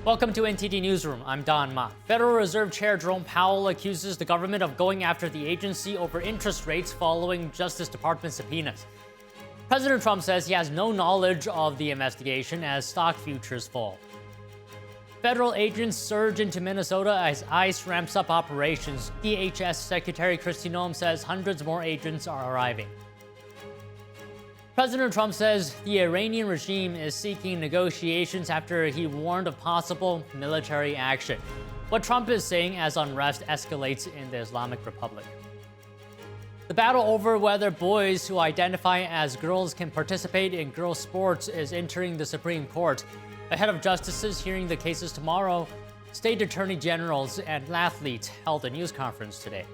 Welcome to NTD Newsroom. I'm Don Ma. Federal Reserve Chair Jerome Powell accuses the government of going after the agency over interest rates following Justice Department subpoenas. President Trump says he has no knowledge of the investigation as stock futures fall. Federal agents surge into Minnesota as ICE ramps up operations. DHS Secretary Kristi Noem says hundreds more agents are arriving. President Trump says the Iranian regime is seeking negotiations after he warned of possible military action. What Trump is saying as unrest escalates in the Islamic Republic. The battle over whether boys who identify as girls can participate in girls' sports is entering the Supreme Court. Ahead of justices hearing the cases tomorrow, state attorney generals and athletes held a news conference today.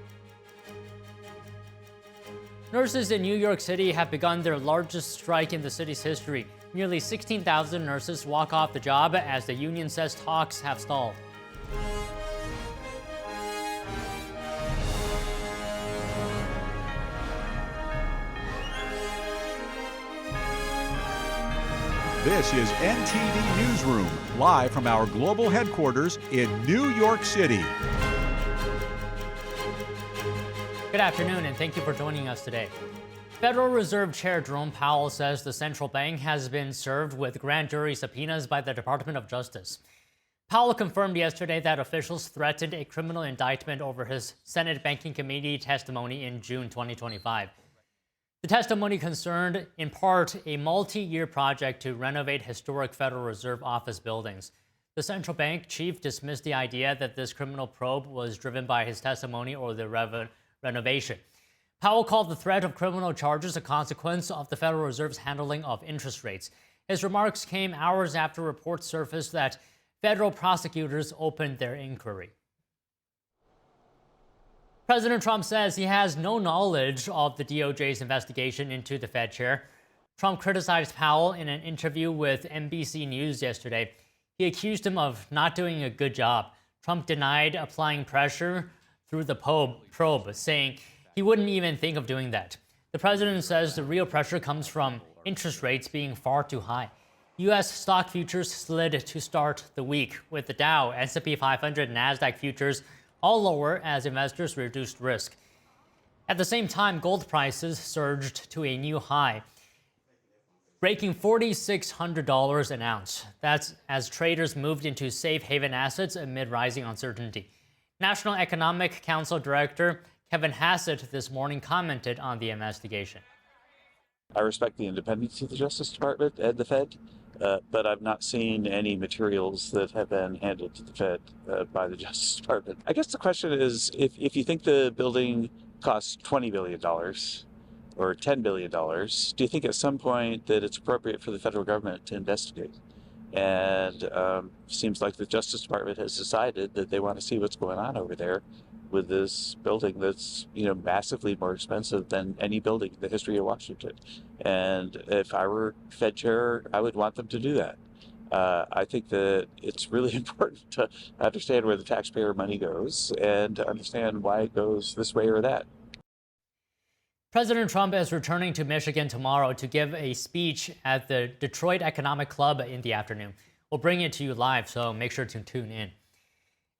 Nurses in New York City have begun their largest strike in the city's history. Nearly 16,000 nurses walk off the job as the union says talks have stalled. This is NTD Newsroom, live from our global headquarters in New York City. Good afternoon, and thank you for joining us today. Federal Reserve Chair Jerome Powell says the central bank has been served with grand jury subpoenas by the Department of Justice. Powell confirmed yesterday that officials threatened a criminal indictment over his Senate Banking Committee testimony in June 2025. The testimony concerned, in part, a multi-year project to renovate historic Federal Reserve office buildings. The central bank chief dismissed the idea that this criminal probe was driven by his testimony or the renovation. Powell called the threat of criminal charges a consequence of the Federal Reserve's handling of interest rates. His remarks came hours after reports surfaced that federal prosecutors opened their inquiry. President Trump says he has no knowledge of the DOJ's investigation into the Fed chair. Trump criticized Powell in an interview with NBC News yesterday. He accused him of not doing a good job. Trump denied applying pressure through the probe, saying he wouldn't even think of doing that. The president says the real pressure comes from interest rates being far too high. U.S. stock futures slid to start the week, with the Dow, S&P 500, and NASDAQ futures all lower as investors reduced risk. At the same time, gold prices surged to a new high, breaking $4,600 an ounce. That's as traders moved into safe haven assets amid rising uncertainty. National Economic Council Director Kevin Hassett this morning commented on the investigation. I respect the independence of the Justice Department and the Fed, but I've not seen any materials that have been handed to the Fed by the Justice Department. I guess the question is, if you think the building costs $20 billion or $10 billion, do you think at some point that it's appropriate for the federal government to investigate? And seems like the Justice Department has decided that they want to see what's going on over there with this building that's, massively more expensive than any building in the history of Washington. And if I were Fed chair, I would want them to do that. I think that it's really important to understand where the taxpayer money goes and to understand why it goes this way or that. President Trump is returning to Michigan tomorrow to give a speech at the Detroit Economic Club in the afternoon. We'll bring it to you live, so make sure to tune in.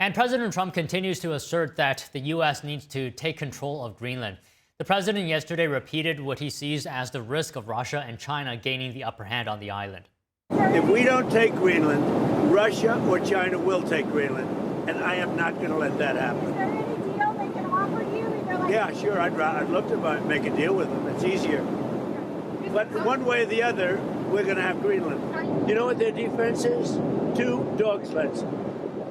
And President Trump continues to assert that the U.S. needs to take control of Greenland. The president yesterday repeated what he sees as the risk of Russia and China gaining the upper hand on the island. If we don't take Greenland, Russia or China will take Greenland, and I am not going to let that happen. Is there any deal they can offer you? Yeah, sure. I'd love to make a deal with them. It's easier. But one way or the other, we're going to have Greenland. You know what their defense is? 2 dog sleds.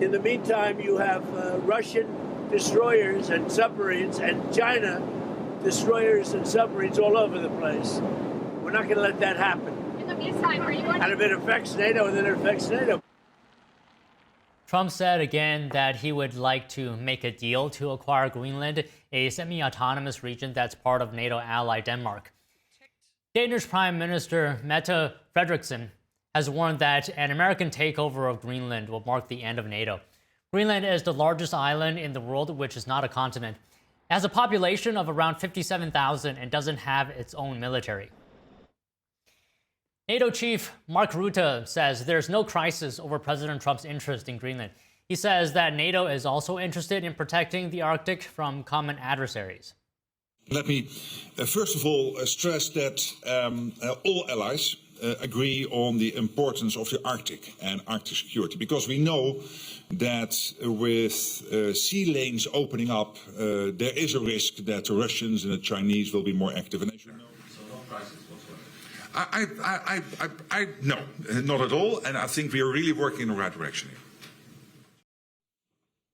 In the meantime, you have Russian destroyers and submarines and China destroyers and submarines all over the place. We're not going to let that happen. In the meantime, are you going to... And if it affects NATO, then it affects NATO. Trump said again that he would like to make a deal to acquire Greenland, a semi-autonomous region that's part of NATO ally Denmark. Danish Prime Minister Mette Frederiksen has warned that an American takeover of Greenland will mark the end of NATO. Greenland is the largest island in the world, which is not a continent. It has a population of around 57,000 and doesn't have its own military. NATO chief Mark Rutte says there's no crisis over President Trump's interest in Greenland. He says that NATO is also interested in protecting the Arctic from common adversaries. Let me first of all stress that all allies agree on the importance of the Arctic and Arctic security, because we know that with sea lanes opening up, there is a risk that the Russians and the Chinese will be more active. And as you know, no, not at all. And I think we are really working in the right direction here.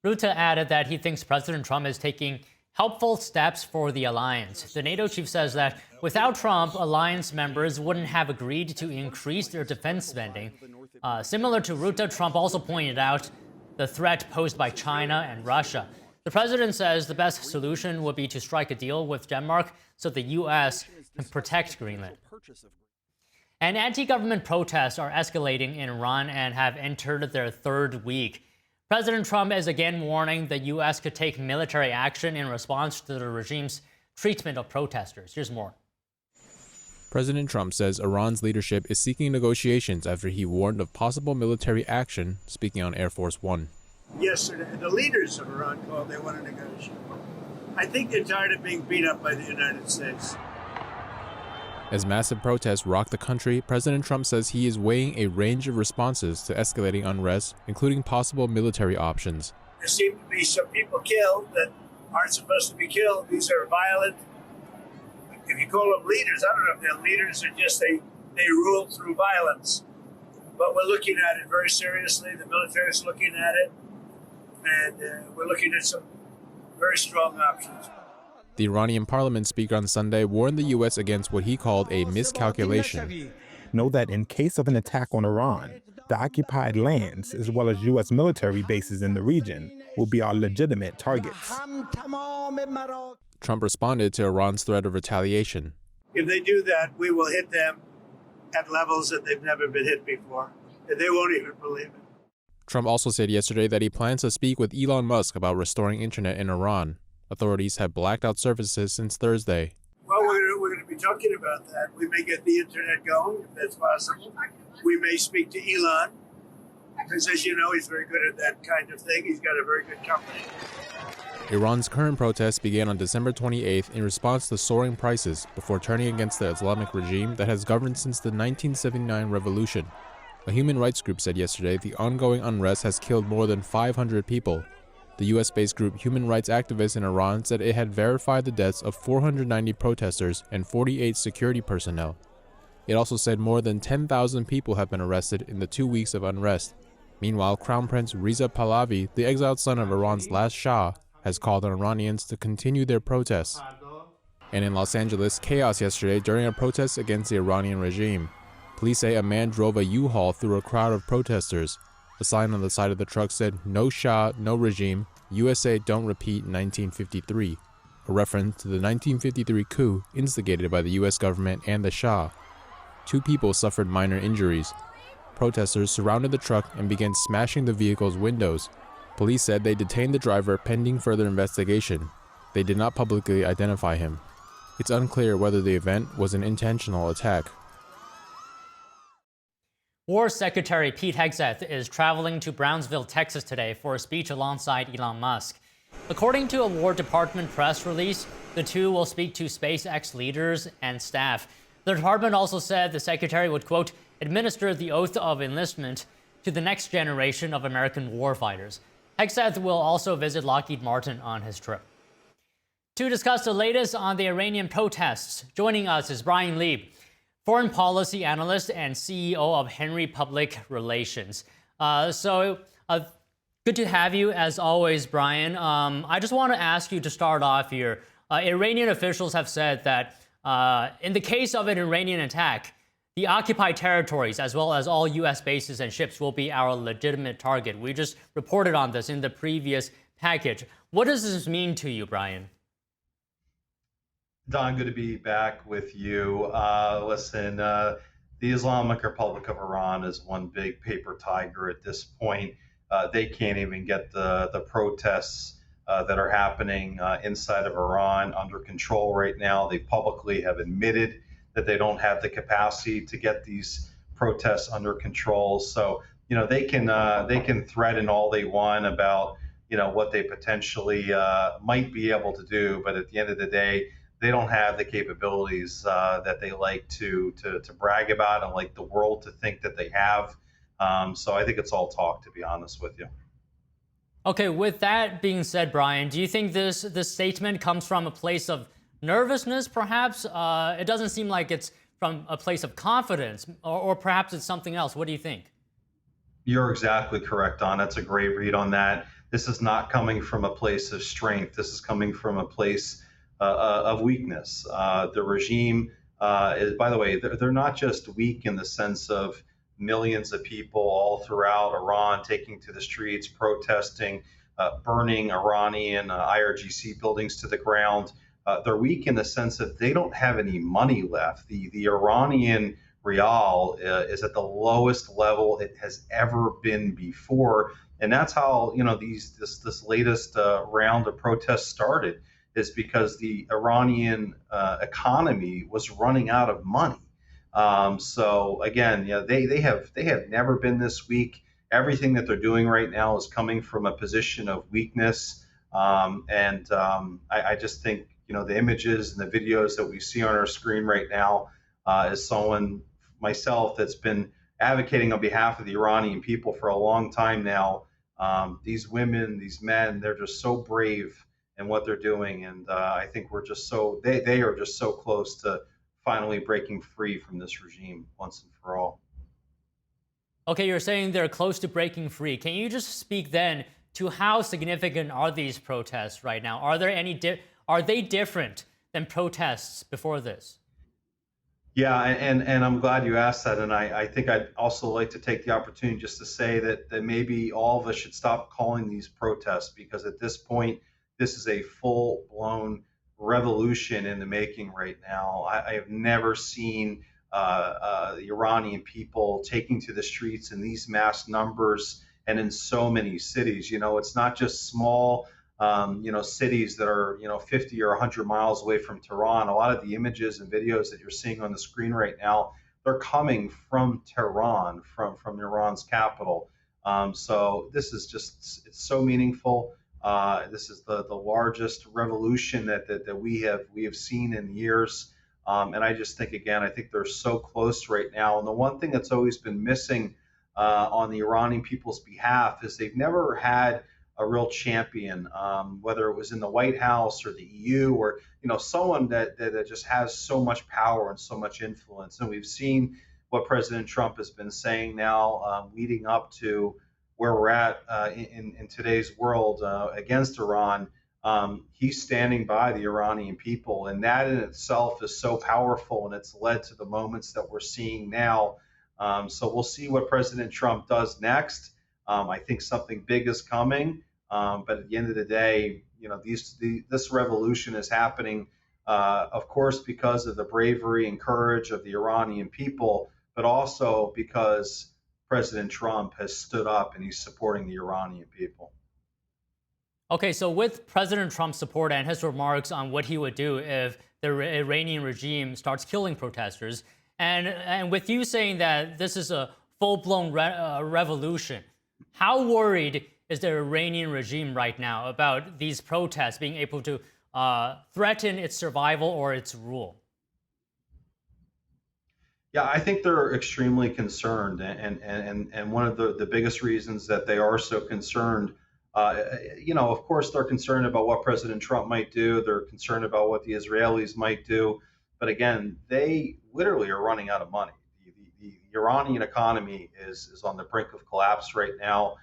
Rutte added that he thinks President Trump is taking helpful steps for the alliance. The NATO chief says that without Trump, alliance members wouldn't have agreed to increase their defense spending. Similar to Rutte, Trump also pointed out the threat posed by China and Russia. The president says the best solution would be to strike a deal with Denmark so the U.S. can protect Greenland. And anti-government protests are escalating in Iran and have entered their third week. President Trump is again warning the U.S. could take military action in response to the regime's treatment of protesters. Here's more. President Trump says Iran's leadership is seeking negotiations after he warned of possible military action, speaking on Air Force One. Yesterday, the leaders of Iran called they want to negotiate. I think they're tired of being beat up by the United States. As massive protests rock the country, President Trump says he is weighing a range of responses to escalating unrest, including possible military options. There seem to be some people killed that aren't supposed to be killed. These are violent. If you call them leaders, I don't know if they're leaders or just they rule through violence. But we're looking at it very seriously. The military is looking at it. And we're looking at some very strong options. The Iranian parliament speaker on Sunday warned the U.S. against what he called a miscalculation. Know that in case of an attack on Iran, the occupied lands, as well as U.S. military bases in the region, will be our legitimate targets. Trump responded to Iran's threat of retaliation. If they do that, we will hit them at levels that they've never been hit before, and they won't even believe it. Trump also said yesterday that he plans to speak with Elon Musk about restoring internet in Iran. Authorities have blacked out services since Thursday. Well, we're going to be talking about that. We may get the internet going, if that's possible. We may speak to Elon, because as you know, he's very good at that kind of thing. He's got a very good company. Iran's current protests began on December 28th in response to soaring prices before turning against the Islamic regime that has governed since the 1979 revolution. A human rights group said yesterday the ongoing unrest has killed more than 500 people. The U.S.-based group Human Rights Activists in Iran said it had verified the deaths of 490 protesters and 48 security personnel. It also said more than 10,000 people have been arrested in the 2 weeks of unrest. Meanwhile, Crown Prince Reza Pahlavi, the exiled son of Iran's last Shah, has called on Iranians to continue their protests. And in Los Angeles, chaos yesterday during a protest against the Iranian regime. Police say a man drove a U-Haul through a crowd of protesters. The sign on the side of the truck said, "No Shah, no regime, USA don't repeat 1953, a reference to the 1953 coup instigated by the U.S. government and the Shah. 2 people suffered minor injuries. Protesters surrounded the truck and began smashing the vehicle's windows. Police said they detained the driver pending further investigation. They did not publicly identify him. It's unclear whether the event was an intentional attack. War Secretary Pete Hegseth is traveling to Brownsville, Texas today for a speech alongside Elon Musk. According to a War Department press release, the two will speak to SpaceX leaders and staff. The department also said the secretary would, quote, administer the oath of enlistment to the next generation of American warfighters. Hegseth will also visit Lockheed Martin on his trip. To discuss the latest on the Iranian protests, joining us is Brian Lieb, foreign policy analyst and CEO of Henry Public Relations. Good to have you as always, Brian. I just want to ask you to start off here. Iranian officials have said that in the case of an Iranian attack, the occupied territories, as well as all U.S. bases and ships, will be our legitimate target. We just reported on this in the previous package. What does this mean to you, Brian? Don, good to be back with you. Listen, the Islamic Republic of Iran is one big paper tiger at this point. They can't even get the protests that are happening inside of Iran under control right now. They publicly have admitted that they don't have the capacity to get these protests under control. So, they can threaten all they want about, what they potentially might be able to do, but at the end of the day, they don't have the capabilities that they like to brag about and like the world to think that they have. So I think it's all talk, to be honest with you. Okay, with that being said, Brian, do you think this statement comes from a place of nervousness, perhaps? It doesn't seem like it's from a place of confidence, or perhaps it's something else. What do you think? You're exactly correct, Don. That's a great read on that. This is not coming from a place of strength. This is coming from a place of weakness. The regime is, by the way, they're not just weak in the sense of millions of people all throughout Iran taking to the streets, protesting, burning Iranian IRGC buildings to the ground. They're weak in the sense that they don't have any money left. The Iranian rial is at the lowest level it has ever been before, and that's how this latest round of protests started, is because the Iranian economy was running out of money. So again, they have never been this weak. Everything that they're doing right now is coming from a position of weakness, and I just think the images and the videos that we see on our screen right now, as someone myself that's been advocating on behalf of the Iranian people for a long time now. These women, these men, they're just so brave in what they're doing, and I think they are just so close to finally breaking free from this regime once and for all. Okay, you're saying they're close to breaking free. Can you just speak then to how significant are these protests right now? Are they different than protests before this? Yeah, and I'm glad you asked that. And I think I'd also like to take the opportunity just to say that maybe all of us should stop calling these protests, because at this point, this is a full-blown revolution in the making right now. I have never seen the Iranian people taking to the streets in these mass numbers and in so many cities. It's not just small cities that are 50 or 100 miles away from Tehran. A lot of the images and videos that you're seeing on the screen right now, they're coming from Tehran, from Iran's capital. So this is it's so meaningful. This is the largest revolution that we have seen in years. And I just think, again, I think they're so close right now. And the one thing that's always been missing on the Iranian people's behalf is they've never had a real champion, whether it was in the White House or the EU, or someone that just has so much power and so much influence. And we've seen what President Trump has been saying now, leading up to where we're at in today's world against Iran. He's standing by the Iranian people, and that in itself is so powerful, and it's led to the moments that we're seeing now. So we'll see what President Trump does next. I think something big is coming, but at the end of the day, this revolution is happening, of course, because of the bravery and courage of the Iranian people, but also because President Trump has stood up and he's supporting the Iranian people. Okay, so with President Trump's support and his remarks on what he would do if the Iranian regime starts killing protesters, and with you saying that this is a full-blown revolution, how worried is the Iranian regime right now about these protests being able to threaten its survival or its rule? Yeah, I think they're extremely concerned, and one of the biggest reasons that they are so concerned, of course, they're concerned about what President Trump might do. They're concerned about what the Israelis might do. But again, they literally are running out of money. The Iranian economy is on the brink of collapse right now.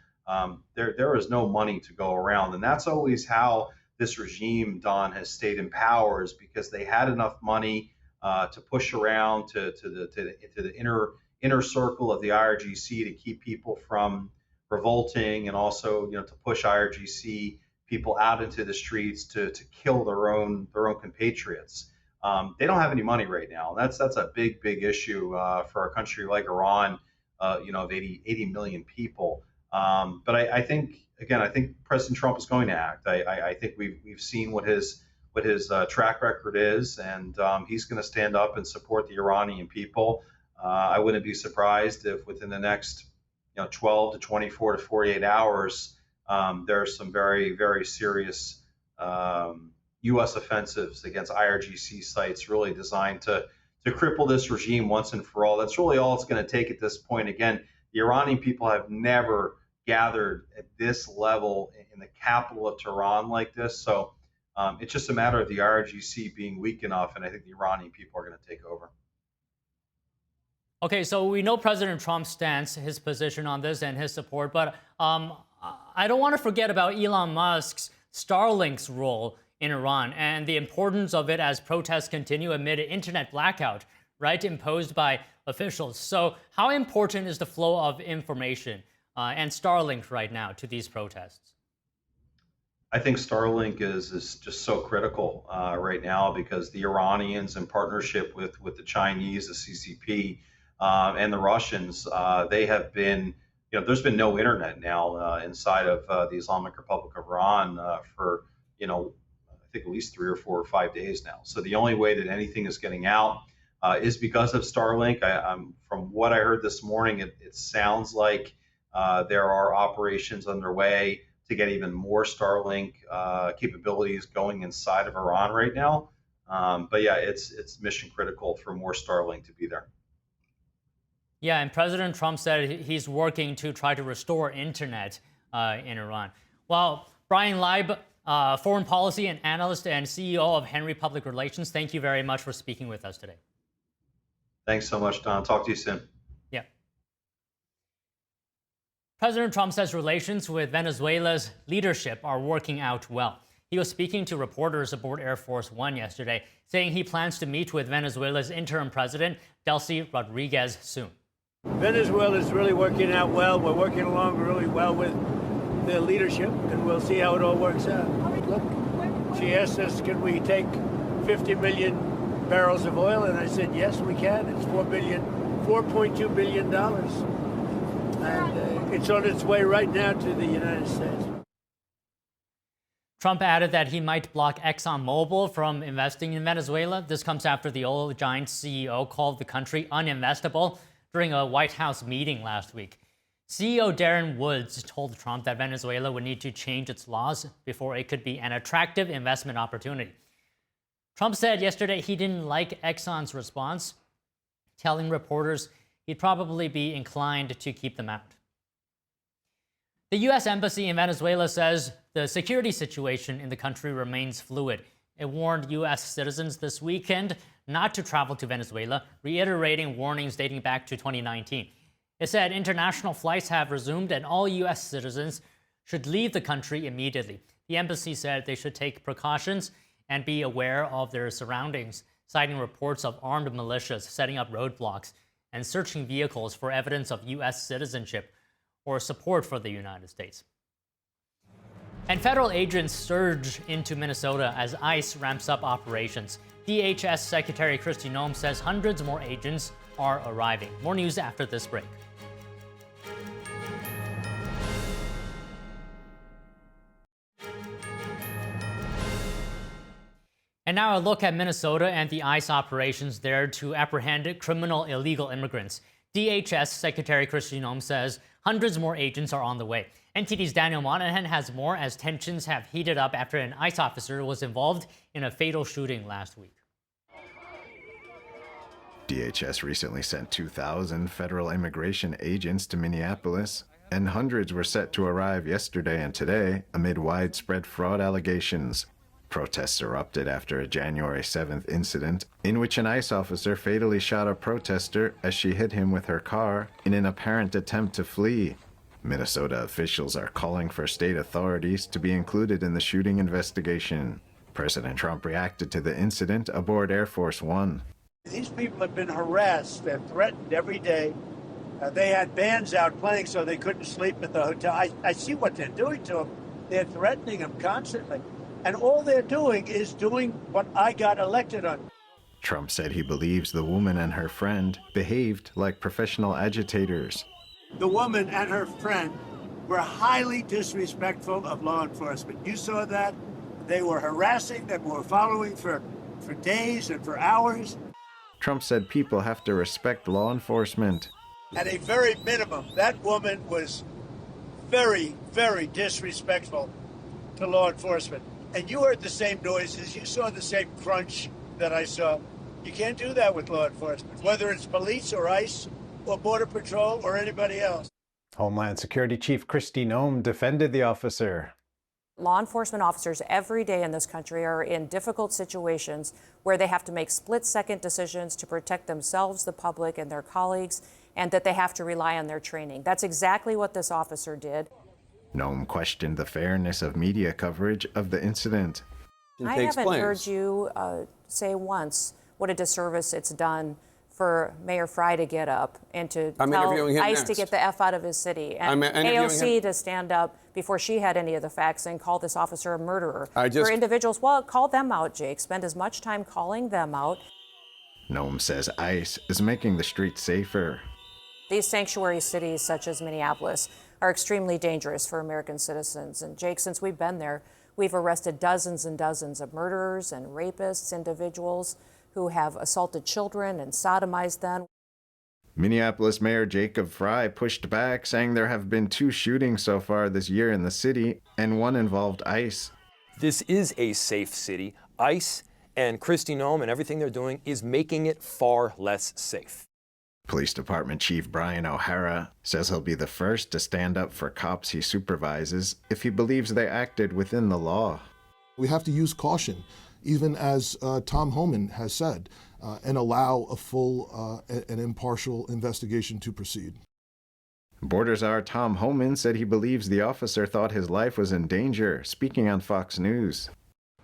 There is no money to go around, and that's always how this regime, Don, has stayed in power, is because they had enough money to push around to the inner circle of the IRGC to keep people from revolting, and also to push IRGC people out into the streets to kill their own compatriots. They don't have any money right now. That's a big issue for a country like Iran, of 80 million people. But I think President Trump is going to act. I think we've seen what his his track record is, and he's going to stand up and support the Iranian people. I wouldn't be surprised if within the next 12 to 24 to 48 hours, there's some very, very serious U.S. offensives against IRGC sites really designed to cripple this regime once and for all. That's really all it's going to take at this point. Again, the Iranian people have never gathered at this level in the capital of Tehran like this. So it's just a matter of the IRGC being weak enough, and I think the Iranian people are going to take over. Okay, so we know President Trump's stance, his position on this, and his support, but I don't want to forget about Elon Musk's Starlink's role in Iran and the importance of it as protests continue amid an internet blackout, right, imposed by officials. So how important is the flow of information and Starlink right now to these protests? I think Starlink is just so critical right now because the Iranians, in partnership with the Chinese, the CCP, and the Russians, they have been, there's been no internet now inside of the Islamic Republic of Iran for, I think at least 3 or 4 or 5 days now. So the only way that anything is getting out is because of Starlink. From what I heard this morning, it sounds like there are operations underway to get even more Starlink capabilities going inside of Iran right now. But yeah, it's mission critical for more Starlink to be there. Yeah, and President Trump said he's working to try to restore internet in Iran. Well, Brian Leib, foreign policy and analyst and CEO of Henry Public Relations, thank you very much for speaking with us today. Thanks so much, Don. Talk to you soon. Yeah. President Trump says relations with Venezuela's leadership are working out well. He was speaking to reporters aboard Air Force One yesterday, saying he plans to meet with Venezuela's interim president, Delcy Rodriguez, soon. Venezuela is really working out well. We're working along really well with the leadership, and we'll see how it all works out. Look, she asked us, can we take 50 million barrels of oil? And I said, yes, we can. It's $4.2 billion. And it's on its way right now to the United States. Trump added that he might block ExxonMobil from investing in Venezuela. This comes after the oil giant CEO called the country uninvestable during a White House meeting last week. CEO Darren Woods told Trump that Venezuela would need to change its laws before it could be an attractive investment opportunity. Trump said yesterday he didn't like Exxon's response, telling reporters he'd probably be inclined to keep them out. The U.S. Embassy in Venezuela says the security situation in the country remains fluid. It warned U.S. citizens this weekend not to travel to Venezuela, reiterating warnings dating back to 2019. It said international flights have resumed and all U.S. citizens should leave the country immediately. The embassy said they should take precautions and be aware of their surroundings, citing reports of armed militias setting up roadblocks and searching vehicles for evidence of U.S. citizenship or support for the United States. And federal agents surge into Minnesota as ICE ramps up operations. DHS Secretary Kristi Noem says hundreds more agents are arriving. More news after this break. And now a look at Minnesota and the ICE operations there to apprehend criminal illegal immigrants. DHS Secretary Kristi Noem says hundreds more agents are on the way. NTD's Daniel Monahan has more as tensions have heated up after an ICE officer was involved in a fatal shooting last week. DHS recently sent 2,000 federal immigration agents to Minneapolis, and hundreds were set to arrive yesterday and today amid widespread fraud allegations. Protests erupted after a January 7th incident in which an ICE officer fatally shot a protester as she hit him with her car in an apparent attempt to flee. Minnesota officials are calling for state authorities to be included in the shooting investigation. President Trump reacted to the incident aboard Air Force One. These people have been harassed and threatened every day. They had bands out playing so they couldn't sleep at the hotel. I see what they're doing to them. They're threatening them constantly. And all they're doing is doing what I got elected on. Trump said he believes the woman and her friend behaved like professional agitators. The woman and her friend were highly disrespectful of law enforcement. You saw that? They were harassing them, were following for days and for hours. Trump said people have to respect law enforcement. At a very minimum, that woman was very, very disrespectful to law enforcement. And you heard the same noises, you saw the same crunch that I saw. You can't do that with law enforcement, whether it's police or ICE or Border Patrol or anybody else. Homeland Security Chief Kristi Noem defended the officer. Law enforcement officers every day in this country are in difficult situations where they have to make split-second decisions to protect themselves, the public, and their colleagues, and that they have to rely on their training. That's exactly what this officer did. Noem questioned the fairness of media coverage of the incident. I haven't heard you say once what a disservice it's done for Mayor Fry to get up and to tell ICE to get the F out of his city, and AOC to stand up before she had any of the facts and call this officer a murderer. For individuals, well, call them out, Jake. Spend as much time calling them out. Noem says ICE is making the streets safer. These sanctuary cities, such as Minneapolis, are extremely dangerous for American citizens. And Jake, since we've been there, we've arrested dozens and dozens of murderers and rapists, individuals who have assaulted children and sodomized them. Minneapolis Mayor Jacob Fry pushed back, saying there have been 2 shootings so far this year in the city, and one involved ICE. This is a safe city. ICE and Kristi Noem and everything they're doing is making it far less safe. Police Department Chief Brian O'Hara says he'll be the first to stand up for cops he supervises if he believes they acted within the law. We have to use caution, even as Tom Homan has said, and allow a full and impartial investigation to proceed. Border Czar Tom Homan said he believes the officer thought his life was in danger, speaking on Fox News.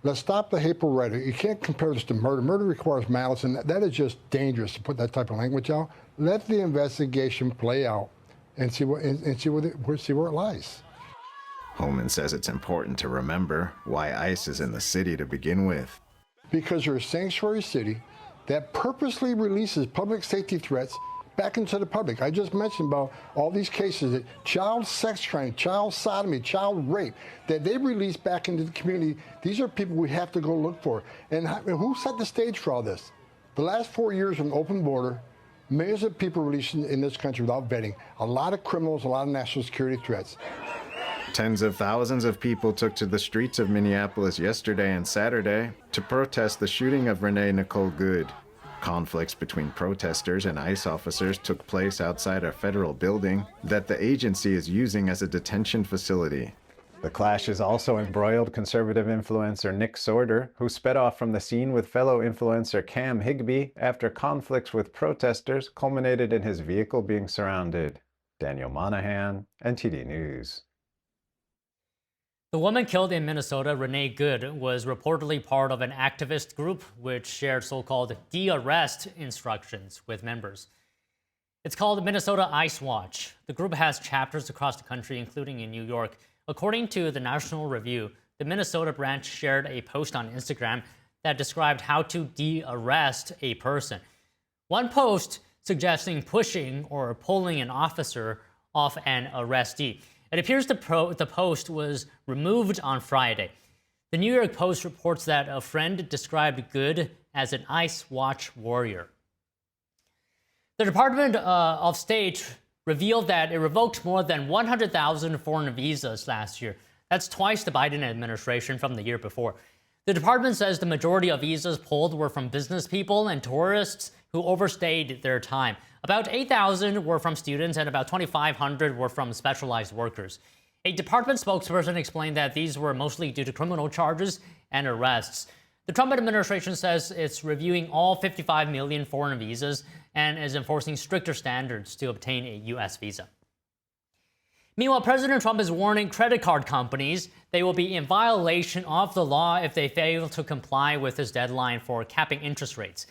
Let's stop the hateful rhetoric. You can't compare this to murder. Murder requires malice, and that is just dangerous to put that type of language out. Let the investigation play out and see where it lies. Homan says it's important to remember why ICE is in the city to begin with. Because you're a sanctuary city that purposely releases public safety threats back into the public. I just mentioned about all these cases that child sex trafficking, child sodomy, child rape, that they release back into the community. These are people we have to go look for. And who set the stage for all this? The last 4 years of an open border, millions of people released in this country without vetting, a lot of criminals, a lot of national security threats. Tens of thousands of people took to the streets of Minneapolis yesterday and Saturday to protest the shooting of Renee Nicole Good. Conflicts between protesters and ICE officers took place outside a federal building that the agency is using as a detention facility. The clashes also embroiled conservative influencer Nick Sorder, who sped off from the scene with fellow influencer Cam Higbee after conflicts with protesters culminated in his vehicle being surrounded. Daniel Monahan, NTD News. The woman killed in Minnesota, Renee Good, was reportedly part of an activist group which shared so-called de-arrest instructions with members. It's called Minnesota Ice Watch. The group has chapters across the country, including in New York. According to the National Review, the Minnesota branch shared a post on Instagram that described how to de-arrest a person. One post suggesting pushing or pulling an officer off an arrestee. It appears the post was removed on Friday. The New York Post reports that a friend described Good as an Ice Watch warrior. The Department of State revealed that it revoked more than 100,000 foreign visas last year. That's twice the Biden administration from the year before. The department says the majority of visas pulled were from business people and tourists who overstayed their time. About 8,000 were from students and about 2,500 were from specialized workers. A department spokesperson explained that these were mostly due to criminal charges and arrests. The Trump administration says it's reviewing all 55 million foreign visas and is enforcing stricter standards to obtain a U.S. visa. Meanwhile, President Trump is warning credit card companies they will be in violation of the law if they fail to comply with his deadline for capping interest rates.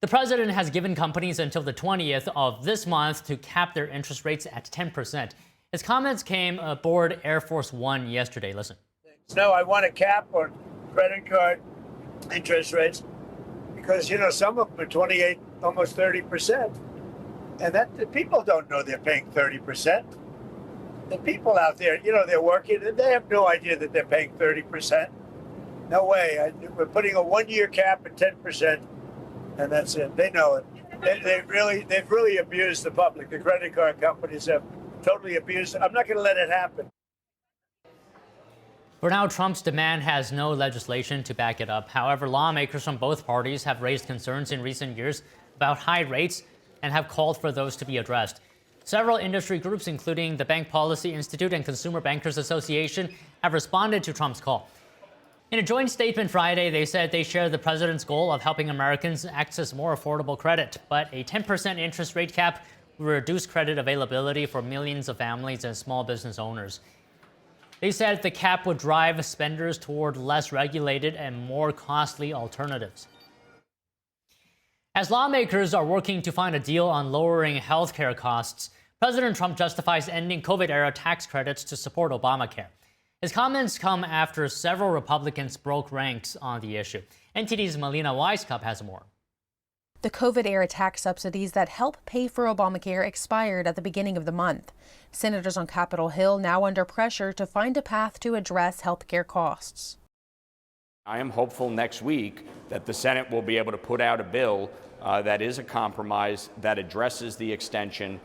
The president has given companies until the 20th of this month to cap their interest rates at 10%. His comments came aboard Air Force One yesterday. Listen. No, I want a cap on credit card interest rates because, some of them are 28, almost 30%. And that the people don't know they're paying 30%. The people out there, they're working and they have no idea that they're paying 30%. No way. We're putting a one-year cap at 10%, and that's it. They know it. They've really abused the public. The credit card companies have totally abused it. I'm not going to let it happen. For now, Trump's demand has no legislation to back it up. However, lawmakers from both parties have raised concerns in recent years about high rates and have called for those to be addressed. Several industry groups, including the Bank Policy Institute and Consumer Bankers Association, have responded to Trump's call. In a joint statement Friday, they said they share the president's goal of helping Americans access more affordable credit, but a 10% interest rate cap will reduce credit availability for millions of families and small business owners. They said the cap would drive spenders toward less regulated and more costly alternatives. As lawmakers are working to find a deal on lowering healthcare costs, President Trump justifies ending COVID-era tax credits to support Obamacare. His comments come after several Republicans broke ranks on the issue. NTD's Melina Weisskopf has more. The COVID-era tax subsidies that help pay for Obamacare expired at the beginning of the month. Senators on Capitol Hill now under pressure to find a path to address healthcare costs. I am hopeful next week that the Senate will be able to put out a bill that is a compromise that addresses the extension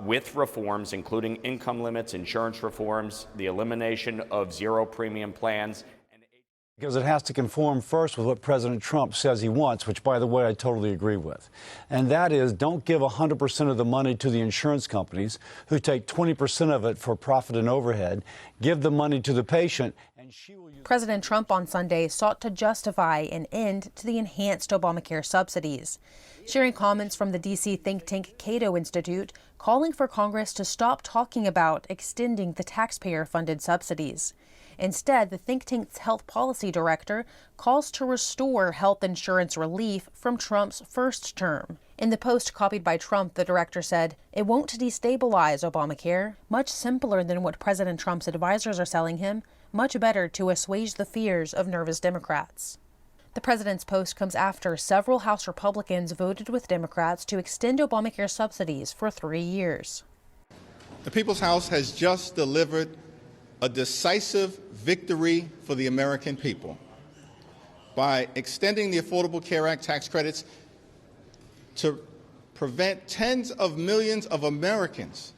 with reforms, including income limits, insurance reforms, the elimination of zero premium plans. Because it has to conform first with what President Trump says he wants, which, by the way, I totally agree with. And that is, don't give 100% of the money to the insurance companies who take 20% of it for profit and overhead. Give the money to the patient. And she will use. President Trump on Sunday sought to justify an end to the enhanced Obamacare subsidies, sharing comments from the D.C. think tank Cato Institute, calling for Congress to stop talking about extending the taxpayer-funded subsidies. Instead, the think tank's health policy director calls to restore health insurance relief from Trump's first term. In the post copied by Trump, the director said, "It won't destabilize Obamacare, much simpler than what President Trump's advisors are selling him, much better to assuage the fears of nervous Democrats." The president's post comes after several House Republicans voted with Democrats to extend Obamacare subsidies for 3 years. The People's House has just delivered a decisive victory for the American people by extending the Affordable Care Act tax credits to prevent tens of millions of Americans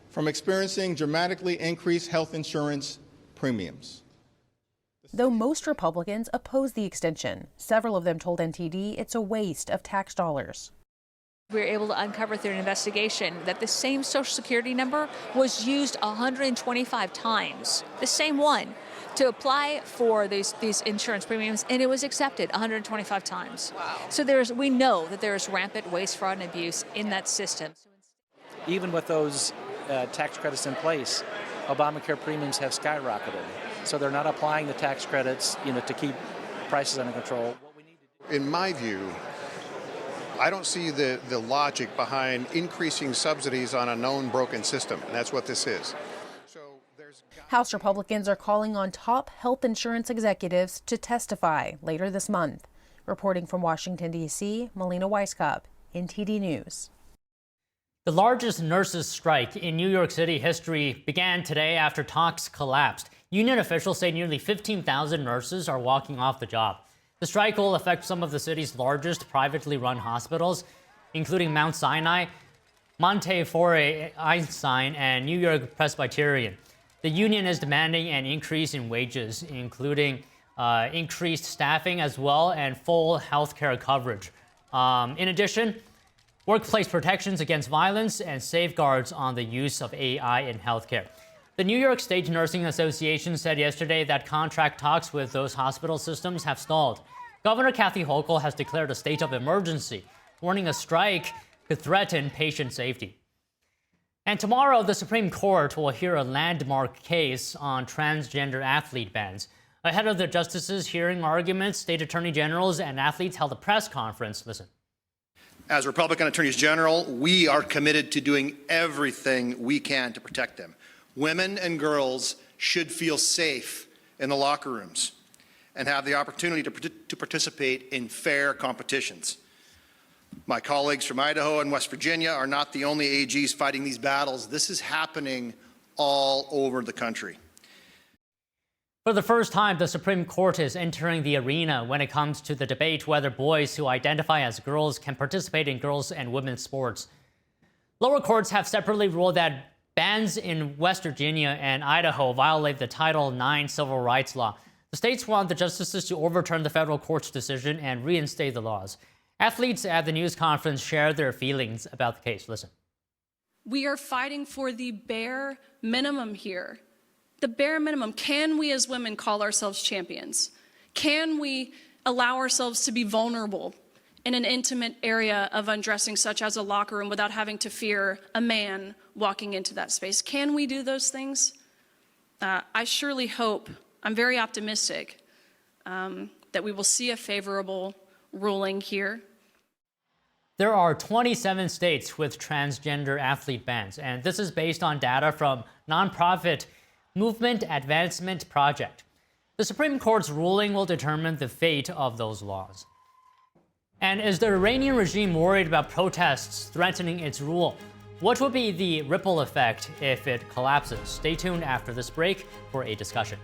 from experiencing dramatically increased health insurance premiums. Though most Republicans oppose the extension, several of them told NTD it's a waste of tax dollars. We were able to uncover through an investigation that the same Social Security number was used 125 times, the same one, to apply for these insurance premiums, and it was accepted 125 times. Wow. So we know that there is rampant waste, fraud, and abuse in that system. Even with those tax credits in place, Obamacare premiums have skyrocketed. So they're not applying the tax credits, to keep prices under control. In my view, I don't see the logic behind increasing subsidies on a known broken system, and that's what this is. House Republicans are calling on top health insurance executives to testify later this month. Reporting from Washington, D.C., Melina Weisskopf, NTD News. The largest nurses' strike in New York City history began today after talks collapsed. Union officials say nearly 15,000 nurses are walking off the job. The strike will affect some of the city's largest privately run hospitals, including Mount Sinai, Montefiore Einstein, and New York Presbyterian. The union is demanding an increase in wages, including increased staffing as well and full health care coverage. In addition, workplace protections against violence and safeguards on the use of AI in healthcare. The New York State Nursing Association said yesterday that contract talks with those hospital systems have stalled. Governor Kathy Hochul has declared a state of emergency, warning a strike could threaten patient safety. And tomorrow, the Supreme Court will hear a landmark case on transgender athlete bans. Ahead of the justices hearing arguments, state attorney generals and athletes held a press conference. Listen. As Republican attorneys general, we are committed to doing everything we can to protect them. Women and girls should feel safe in the locker rooms and have the opportunity to participate in fair competitions. My colleagues from Idaho and West Virginia are not the only AGs fighting these battles. This is happening all over the country. For the first time, the Supreme Court is entering the arena when it comes to the debate whether boys who identify as girls can participate in girls' and women's sports. Lower courts have separately ruled that bans in West Virginia and Idaho violate the Title IX civil rights law. The states want the justices to overturn the federal court's decision and reinstate the laws. Athletes at the news conference shared their feelings about the case. Listen. We are fighting for the bare minimum here. The bare minimum. Can we as women call ourselves champions? Can we allow ourselves to be vulnerable in an intimate area of undressing, such as a locker room, without having to fear a man walking into that space? Can we do those things? I surely hope, I'm very optimistic, that we will see a favorable ruling here. There are 27 states with transgender athlete bans, and this is based on data from nonprofit Movement Advancement Project. The Supreme Court's ruling will determine the fate of those laws. And is the Iranian regime worried about protests threatening its rule? What will be the ripple effect if it collapses? Stay tuned after this break for a discussion.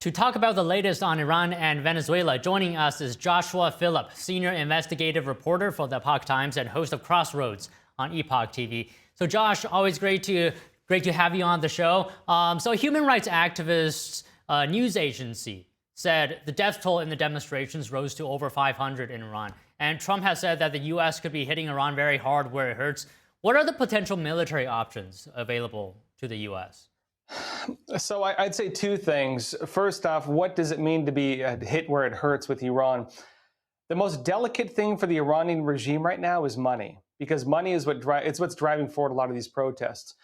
To talk about the latest on Iran and Venezuela, joining us is Joshua Phillip, senior investigative reporter for the Epoch Times and host of Crossroads on Epoch TV. So Josh, always great to have you on the show. So a human rights activist news agency said the death toll in the demonstrations rose to over 500 in Iran. And Trump has said that the U.S. could be hitting Iran very hard where it hurts. What are the potential military options available to the U.S.? So I'd say two things. First off, what does it mean to be hit where it hurts with Iran? The most delicate thing for the Iranian regime right now is money, because money is what's driving forward a lot of these protests.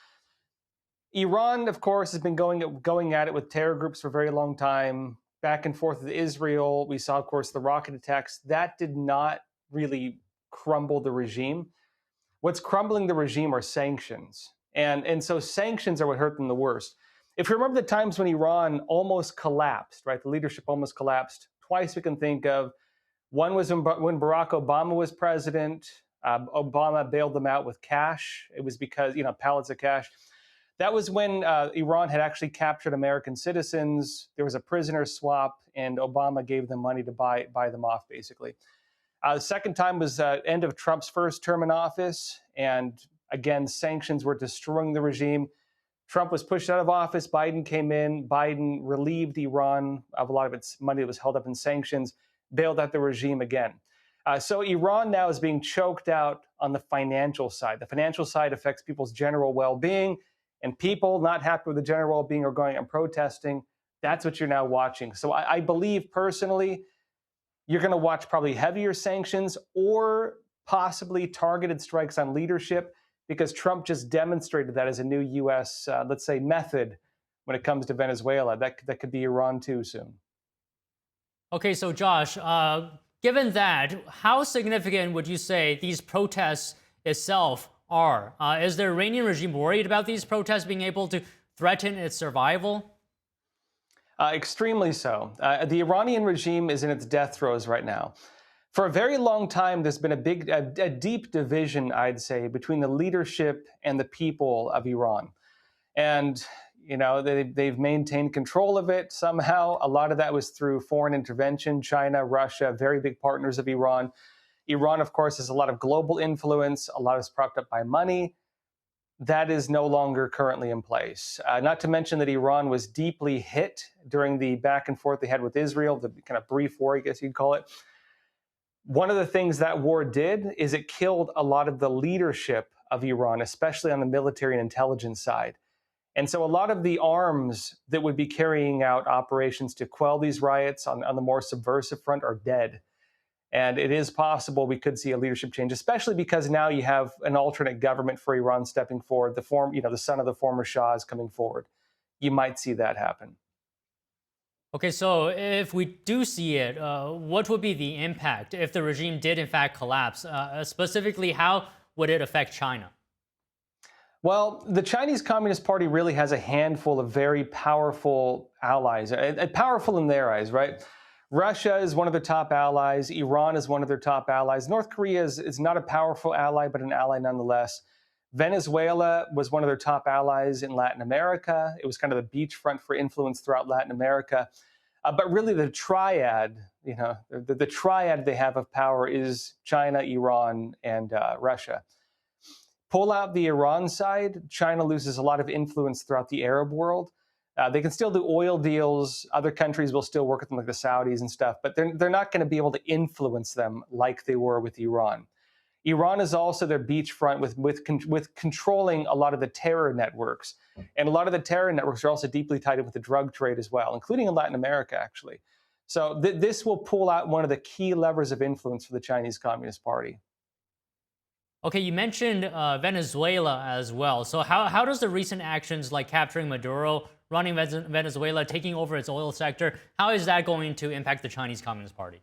Iran, of course, has been going at it with terror groups for a very long time, back and forth with Israel. We saw, of course, the rocket attacks. That did not really crumble the regime. What's crumbling the regime are sanctions. And so sanctions are what hurt them the worst. If you remember the times when Iran almost collapsed, right? The leadership almost collapsed. Twice we can think of. One was when Barack Obama was president. Obama bailed them out with cash. It was because, pallets of cash. That was when Iran had actually captured American citizens. There was a prisoner swap, and Obama gave them money to buy them off, basically. The second time was end of Trump's first term in office, and again, sanctions were destroying the regime. Trump was pushed out of office. Biden came in. Biden relieved Iran of a lot of its money that was held up in sanctions, bailed out the regime again. So Iran now is being choked out on the financial side. The financial side affects people's general well-being, and people not happy with the general well-being are going and protesting. That's what you're now watching. So I believe personally, you're going to watch probably heavier sanctions or possibly targeted strikes on leadership, because Trump just demonstrated that as a new U.S., let's say, method when it comes to Venezuela. That could be Iran too soon. Okay, so Josh, given that, how significant would you say these protests itself are? Is the Iranian regime worried about these protests being able to threaten its survival? Extremely so. The Iranian regime is in its death throes right now. For a very long time, there's been a deep division, I'd say, between the leadership and the people of Iran. And, they've maintained control of it somehow. A lot of that was through foreign intervention. China, Russia, very big partners of Iran. Iran, of course, has a lot of global influence. A lot is propped up by money. That is no longer currently in place. Not to mention that Iran was deeply hit during the back and forth they had with Israel, the kind of brief war, I guess you'd call it. One of the things that war did is it killed a lot of the leadership of Iran, especially on the military and intelligence side. And so a lot of the arms that would be carrying out operations to quell these riots on the more subversive front are dead. And it is possible we could see a leadership change, especially because now you have an alternate government for Iran stepping forward. The son of the former Shah is coming forward. You might see that happen. Okay, so if we do see it, what would be the impact if the regime did in fact collapse? Specifically, how would it affect China? Well, the Chinese Communist Party really has a handful of very powerful allies, powerful in their eyes, right? Russia is one of their top allies. Iran is one of their top allies. North Korea is not a powerful ally, but an ally nonetheless. Venezuela was one of their top allies in Latin America. It was kind of the beachfront for influence throughout Latin America. But really the triad, the triad they have of power is China, Iran, and Russia. Pull out the Iran side, China loses a lot of influence throughout the Arab world. They can still do oil deals. Other countries will still work with them, like the Saudis and stuff, but they're not going to be able to influence them like they were with Iran. Iran is also their beachfront with controlling a lot of the terror networks. And a lot of the terror networks are also deeply tied in with the drug trade as well, including in Latin America, actually. So this will pull out one of the key levers of influence for the Chinese Communist Party. Okay, you mentioned Venezuela as well. So how does the recent actions like capturing Maduro, running Venezuela, taking over its oil sector, how is that going to impact the Chinese Communist Party?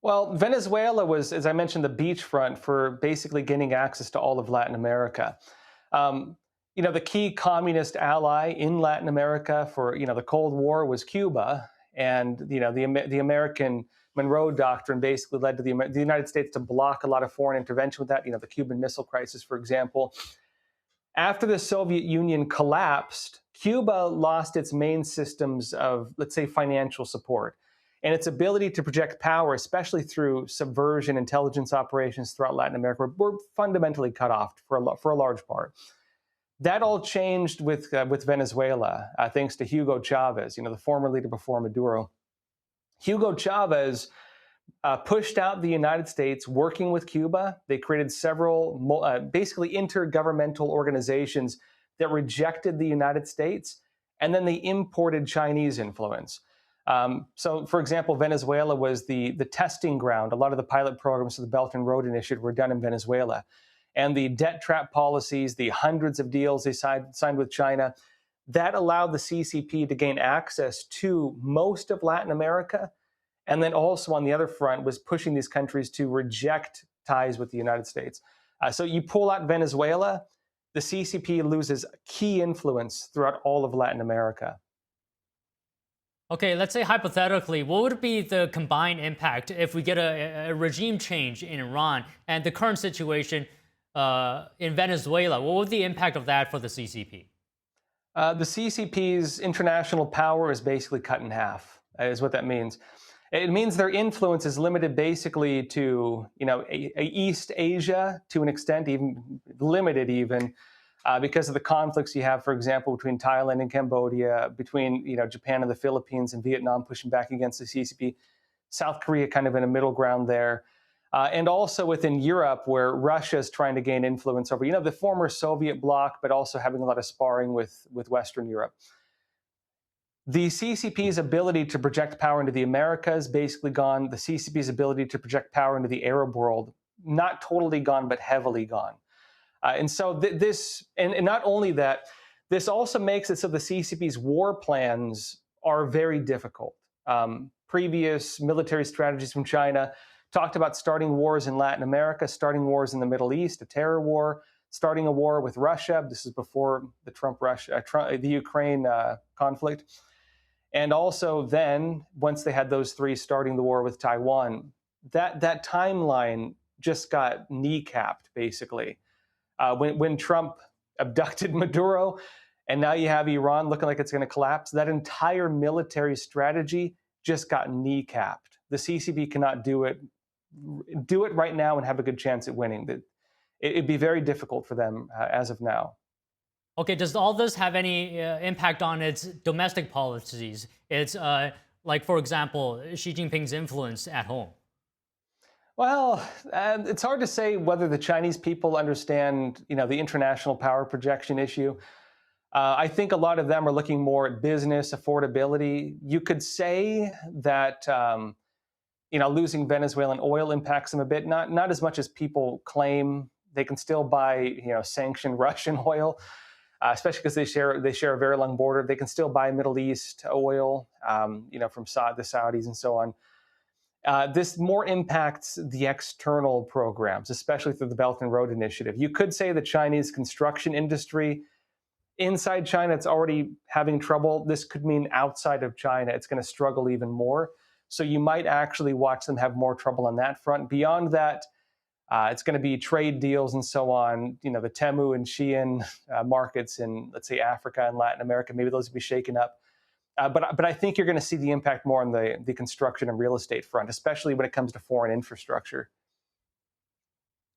Well, Venezuela was, as I mentioned, the beachfront for basically gaining access to all of Latin America. The key communist ally in Latin America for, the Cold War was Cuba. And, the American Monroe Doctrine basically led to the United States to block a lot of foreign intervention with that, the Cuban Missile Crisis, for example. After the Soviet Union collapsed, Cuba lost its main systems of, let's say, financial support. And its ability to project power, especially through subversion intelligence operations throughout Latin America, were fundamentally cut off for a large part. That all changed with Venezuela, thanks to Hugo Chavez, the former leader before Maduro. Hugo Chavez pushed out the United States working with Cuba. They created several basically intergovernmental organizations that rejected the United States, and then they imported Chinese influence. So, for example, Venezuela was the testing ground. A lot of the pilot programs for the Belt and Road Initiative were done in Venezuela. And the debt trap policies, the hundreds of deals they signed with China, that allowed the CCP to gain access to most of Latin America. And then also on the other front was pushing these countries to reject ties with the United States. So you pull out Venezuela, the CCP loses key influence throughout all of Latin America. Okay, let's say hypothetically, what would be the combined impact if we get a regime change in Iran and the current situation in Venezuela? What would the impact of that for the CCP? The CCP's international power is basically cut in half, is what that means. It means their influence is limited basically to, East Asia to an extent, even limited even, because of the conflicts you have, for example, between Thailand and Cambodia, between Japan and the Philippines and Vietnam pushing back against the CCP, South Korea kind of in a middle ground there, and also within Europe where Russia is trying to gain influence over the former Soviet bloc, but also having a lot of sparring with Western Europe. The CCP's ability to project power into the Americas basically gone. The CCP's ability to project power into the Arab world, not totally gone, but heavily gone. And so this, and not only that, this also makes it so the CCP's war plans are very difficult. Previous military strategies from China talked about starting wars in Latin America, starting wars in the Middle East, a terror war, starting a war with Russia. This is before the Ukraine conflict. And also then, once they had those three, starting the war with Taiwan, that timeline just got kneecapped, basically. When Trump abducted Maduro, and now you have Iran looking like it's going to collapse, that entire military strategy just got kneecapped. The CCP cannot do it right now and have a good chance at winning. It'd be very difficult for them as of now. Okay, does all this have any impact on its domestic policies? It's like, for example, Xi Jinping's influence at home. Well, it's hard to say whether the Chinese people understand, the international power projection issue. I think a lot of them are looking more at business affordability. You could say that, losing Venezuelan oil impacts them a bit, not as much as people claim. They can still buy, sanctioned Russian oil, especially because they share a very long border. They can still buy Middle East oil, from the Saudis and so on. This more impacts the external programs, especially through the Belt and Road Initiative. You could say the Chinese construction industry inside China, it's already having trouble. This could mean outside of China, it's going to struggle even more. So you might actually watch them have more trouble on that front. Beyond that, it's going to be trade deals and so on. You know, the Temu and Shein markets in, let's say, Africa and Latin America, maybe those will be shaken up. But I think you're going to see the impact more on the construction and real estate front, especially when it comes to foreign infrastructure.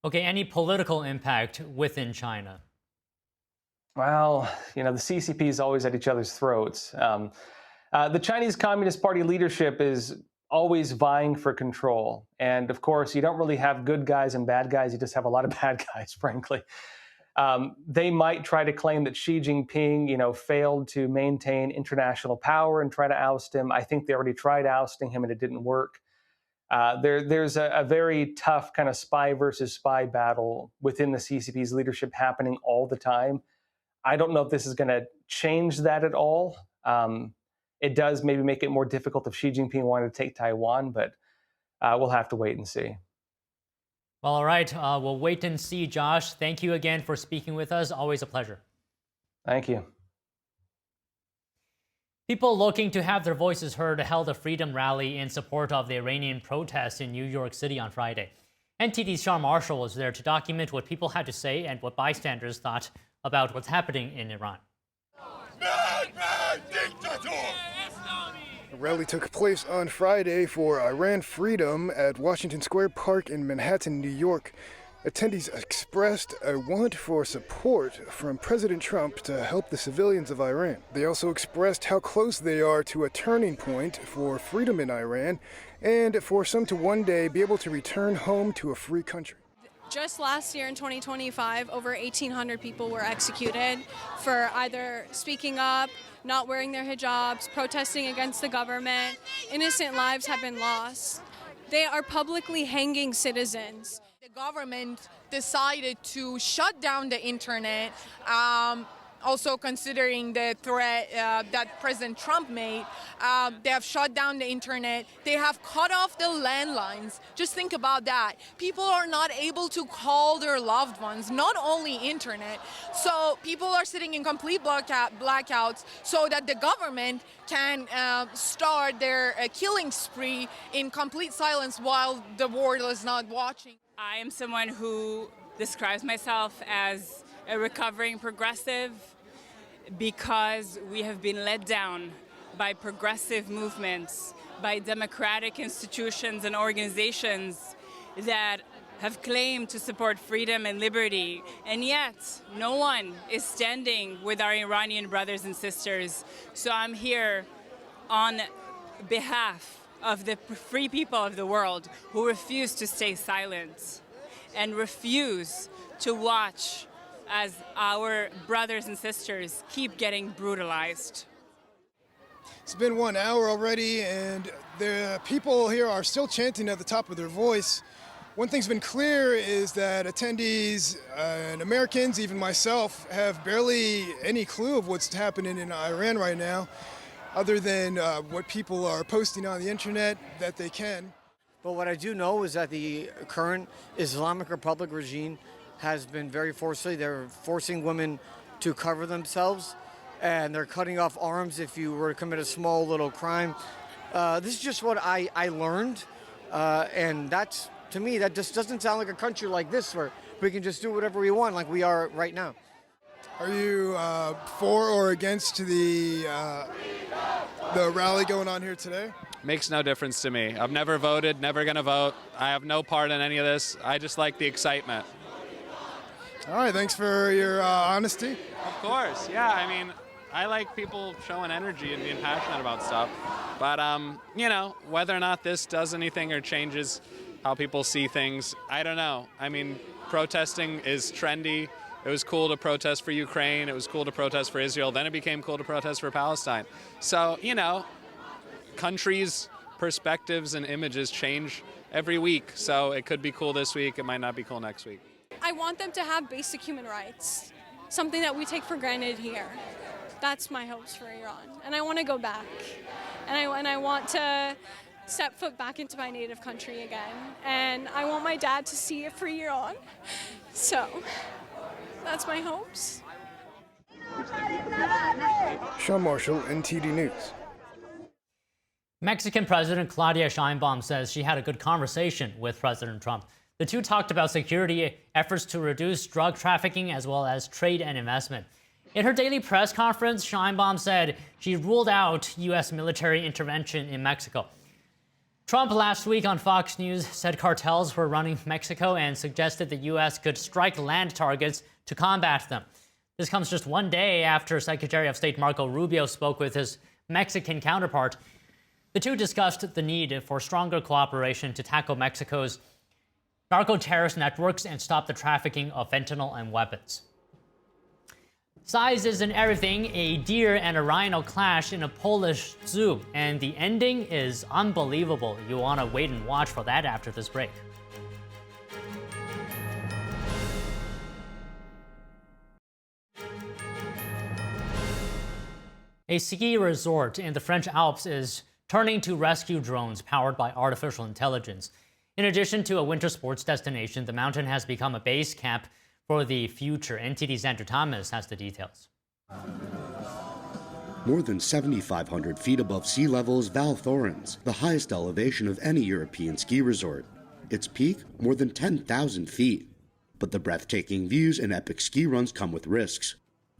Okay, any political impact within China? Well, you know, the CCP is always at each other's throats. The Chinese Communist Party leadership is always vying for control. And of course, you don't really have good guys and bad guys. You just have a lot of bad guys, frankly. They might try to claim that Xi Jinping, you know, failed to maintain international power and try to oust him. I think they already tried ousting him and it didn't work. There's a very tough kind of spy versus spy battle within the CCP's leadership happening all the time. I don't know if this is going to change that at all. It does maybe make it more difficult if Xi Jinping wanted to take Taiwan, but we'll have to wait and see. Well, all right. We'll wait and see, Josh. Thank you again for speaking with us. Always a pleasure. Thank you. People looking to have their voices heard held a freedom rally in support of the Iranian protests in New York City on Friday. NTD's Sean Marshall was there to document what people had to say and what bystanders thought about what's happening in Iran. The rally took place on Friday for Iran freedom at Washington Square Park in Manhattan, New York. Attendees expressed a want for support from President Trump to help the civilians of Iran. They also expressed how close they are to a turning point for freedom in Iran and for some to one day be able to return home to a free country. Just last year in 2025, over 1,800 people were executed for either speaking up, not wearing their hijabs, protesting against the government. Innocent lives have been lost. They are publicly hanging citizens. The government decided to shut down the internet, also considering the threat that President Trump made. They have shut down the internet. They have cut off the landlines. Just think about that. People are not able to call their loved ones, not only internet. So people are sitting in complete blackouts so that the government can start their killing spree in complete silence while the world is not watching. I am someone who describes myself as a recovering progressive because we have been let down by progressive movements, by democratic institutions and organizations that have claimed to support freedom and liberty, and yet no one is standing with our Iranian brothers and sisters. So I'm here on behalf of the free people of the world who refuse to stay silent and refuse to watch as our brothers and sisters keep getting brutalized. It's been 1 hour already, and the people here are still chanting at the top of their voice. One thing's been clear is that attendees and Americans, even myself, have barely any clue of what's happening in Iran right now, other than what people are posting on the internet that they can. But what I do know is that the current Islamic Republic regime has been very forceful. They're forcing women to cover themselves, and they're cutting off arms if you were to commit a small little crime. This is just what I learned, and that's, to me, that just doesn't sound like a country like this where we can just do whatever we want like we are right now. Are you for or against the rally going on here today? Makes no difference to me. I've never voted, never going to vote. I have no part in any of this. I just like the excitement. All right, thanks for your honesty. Of course, yeah. I mean, I like people showing energy and being passionate about stuff. But, you know, whether or not this does anything or changes how people see things, I don't know. I mean, protesting is trendy. It was cool to protest for Ukraine. It was cool to protest for Israel. Then it became cool to protest for Palestine. So, you know, countries' perspectives and images change every week. So it could be cool this week. It might not be cool next week. I want them to have basic human rights, something that we take for granted here. That's my hopes for Iran. And I want to go back. And I want to step foot back into my native country again. And I want my dad to see a free Iran. So that's my hopes. Sean Marshall, NTD News. Mexican President Claudia Sheinbaum says she had a good conversation with President Trump. The two talked about security, efforts to reduce drug trafficking, as well as trade and investment. In her daily press conference, Sheinbaum said she ruled out U.S. military intervention in Mexico. Trump last week on Fox News said cartels were running Mexico and suggested the U.S. could strike land targets to combat them. This comes just one day after Secretary of State Marco Rubio spoke with his Mexican counterpart. The two discussed the need for stronger cooperation to tackle Mexico's narco-terrorist networks and stop the trafficking of fentanyl and weapons. Size isn't everything. A deer and a rhino clash in a Polish zoo, and the ending is unbelievable. You'll want to wait and watch for that after this break. A ski resort in the French Alps is turning to rescue drones powered by artificial intelligence. In addition to a winter sports destination, the mountain has become a base camp for the future. NTD's Andrew Thomas has the details. More than 7,500 feet above sea level is Val Thorens, the highest elevation of any European ski resort. Its peak, more than 10,000 feet. But the breathtaking views and epic ski runs come with risks.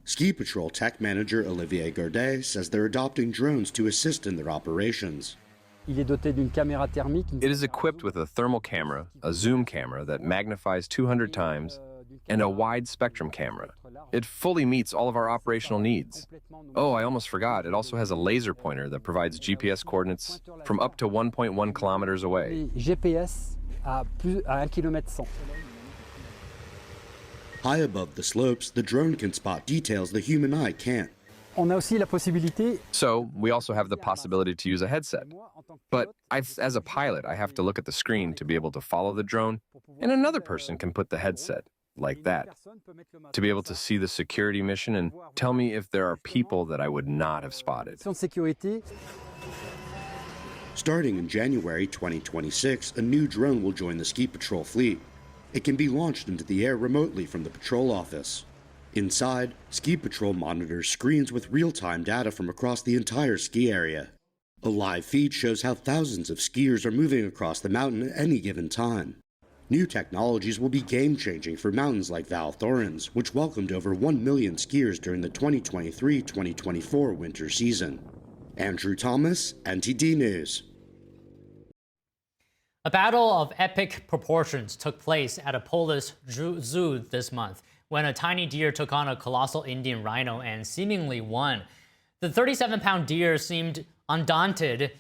Ski Patrol Tech Manager Olivier Gourdet says they're adopting drones to assist in their operations. It is equipped with a thermal camera, a zoom camera that magnifies 200 times, and a wide spectrum camera. It fully meets all of our operational needs. Oh, I almost forgot, it also has a laser pointer that provides GPS coordinates from up to 1.1 kilometers away. High above the slopes, the drone can spot details the human eye can't. So, we also have the possibility to use a headset. But as a pilot, I have to look at the screen to be able to follow the drone, and another person can put the headset, like that, to be able to see the security mission and tell me if there are people that I would not have spotted. Starting in January 2026, a new drone will join the Ski Patrol fleet. It can be launched into the air remotely from the patrol office. Inside, Ski Patrol monitors screens with real-time data from across the entire ski area. A live feed shows how thousands of skiers are moving across the mountain at any given time. New technologies will be game-changing for mountains like Val Thorens, which welcomed over 1 million skiers during the 2023-2024 winter season. Andrew Thomas, NTD News. A battle of epic proportions took place at a Polish zoo this month when a tiny deer took on a colossal Indian rhino and seemingly won. The 37-pound deer seemed undaunted,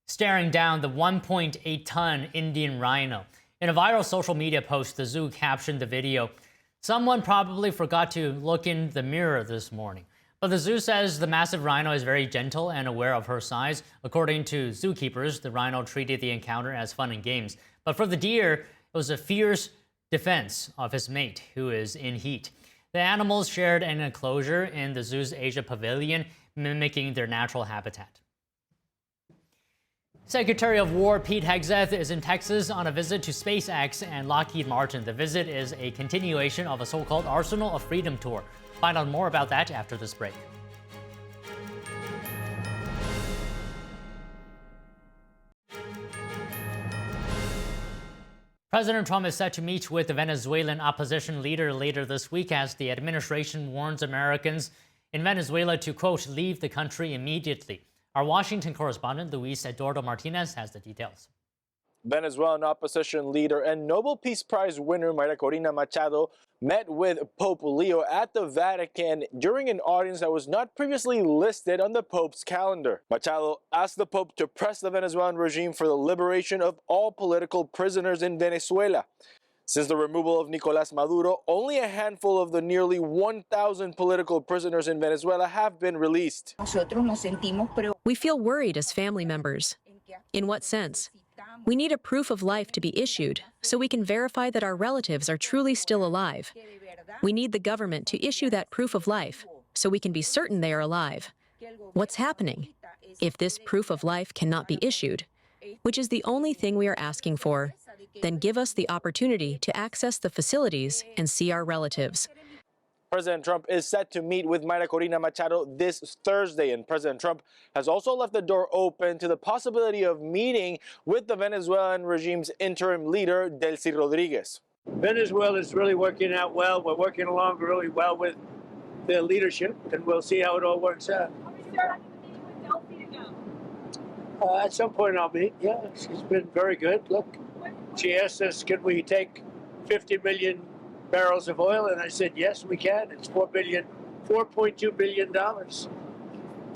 staring down the 1.8-ton Indian rhino. In a viral social media post, the zoo captioned the video, "Someone probably forgot to look in the mirror this morning." But the zoo says the massive rhino is very gentle and aware of her size. According to zookeepers, the rhino treated the encounter as fun and games. But for the deer, it was a fierce defense of his mate, who is in heat. The animals shared an enclosure in the zoo's Asia Pavilion, mimicking their natural habitat. Secretary of War Pete Hegseth is in Texas on a visit to SpaceX and Lockheed Martin. The visit is a continuation of a so-called Arsenal of Freedom tour. Find out more about that after this break. President Trump is set to meet with the Venezuelan opposition leader later this week as the administration warns Americans in Venezuela to, quote, leave the country immediately. Our Washington correspondent, Luis Eduardo Martinez, has the details. Venezuelan opposition leader and Nobel Peace Prize winner Maria Corina Machado met with Pope Leo at the Vatican during an audience that was not previously listed on the Pope's calendar. Machado asked the Pope to press the Venezuelan regime for the liberation of all political prisoners in Venezuela. Since the removal of Nicolás Maduro, only a handful of the nearly 1,000 political prisoners in Venezuela have been released. We feel worried as family members. In what sense? We need a proof of life to be issued so we can verify that our relatives are truly still alive. We need the government to issue that proof of life so we can be certain they are alive. What's happening? If this proof of life cannot be issued, which is the only thing we are asking for, then give us the opportunity to access the facilities and see our relatives. President Trump is set to meet with Mayra Corina Machado this Thursday, and President Trump has also left the door open to the possibility of meeting with the Venezuelan regime's interim leader, Delcy Rodriguez. Venezuela is really working out well. We're working along really well with their leadership, and we'll see how it all works out. At some point I'll meet. Yeah, she's been very good. Look, she asked us, can we take 50 million barrels of oil? And I said, yes, we can. It's $4.2 billion.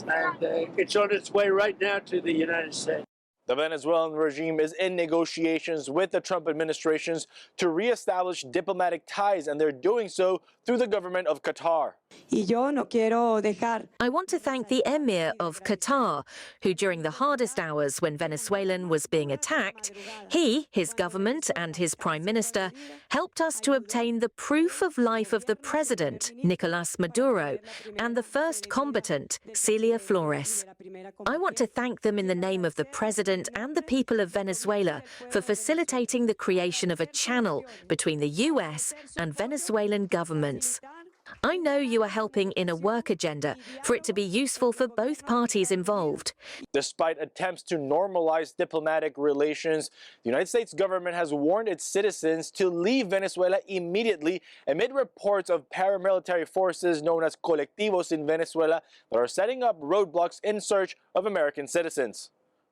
And it's on its way right now to the United States. The Venezuelan regime is in negotiations with the Trump administrations to reestablish diplomatic ties, and they're doing so through the government of Qatar. I want to thank the Emir of Qatar, who during the hardest hours when Venezuelan was being attacked, he, his government and his prime minister helped us to obtain the proof of life of the president, Nicolas Maduro, and the first combatant, Celia Flores. I want to thank them in the name of the president and the people of Venezuela for facilitating the creation of a channel between the US and Venezuelan governments. I know you are helping in a work agenda for it to be useful for both parties involved. Despite attempts to normalize diplomatic relations, the United States government has warned its citizens to leave Venezuela immediately amid reports of paramilitary forces known as colectivos in Venezuela that are setting up roadblocks in search of American citizens.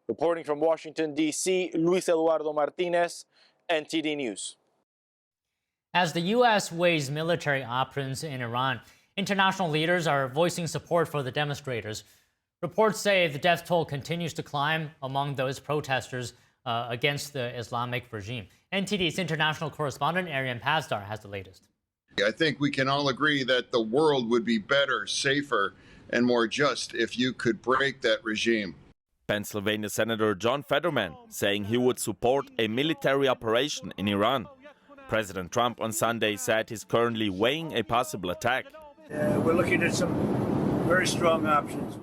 Reporting from Washington, D.C., Luis Eduardo Martinez, NTD News. As the U.S. weighs military options in Iran, international leaders are voicing support for the demonstrators. Reports say the death toll continues to climb among those protesters against the Islamic regime. NTD's international correspondent Arian Pasdar has the latest. I think we can all agree that the world would be better, safer, and more just if you could break that regime. Pennsylvania Senator John Fetterman saying he would support a military operation in Iran. President Trump on Sunday said he's currently weighing a possible attack. We're looking at some very strong options.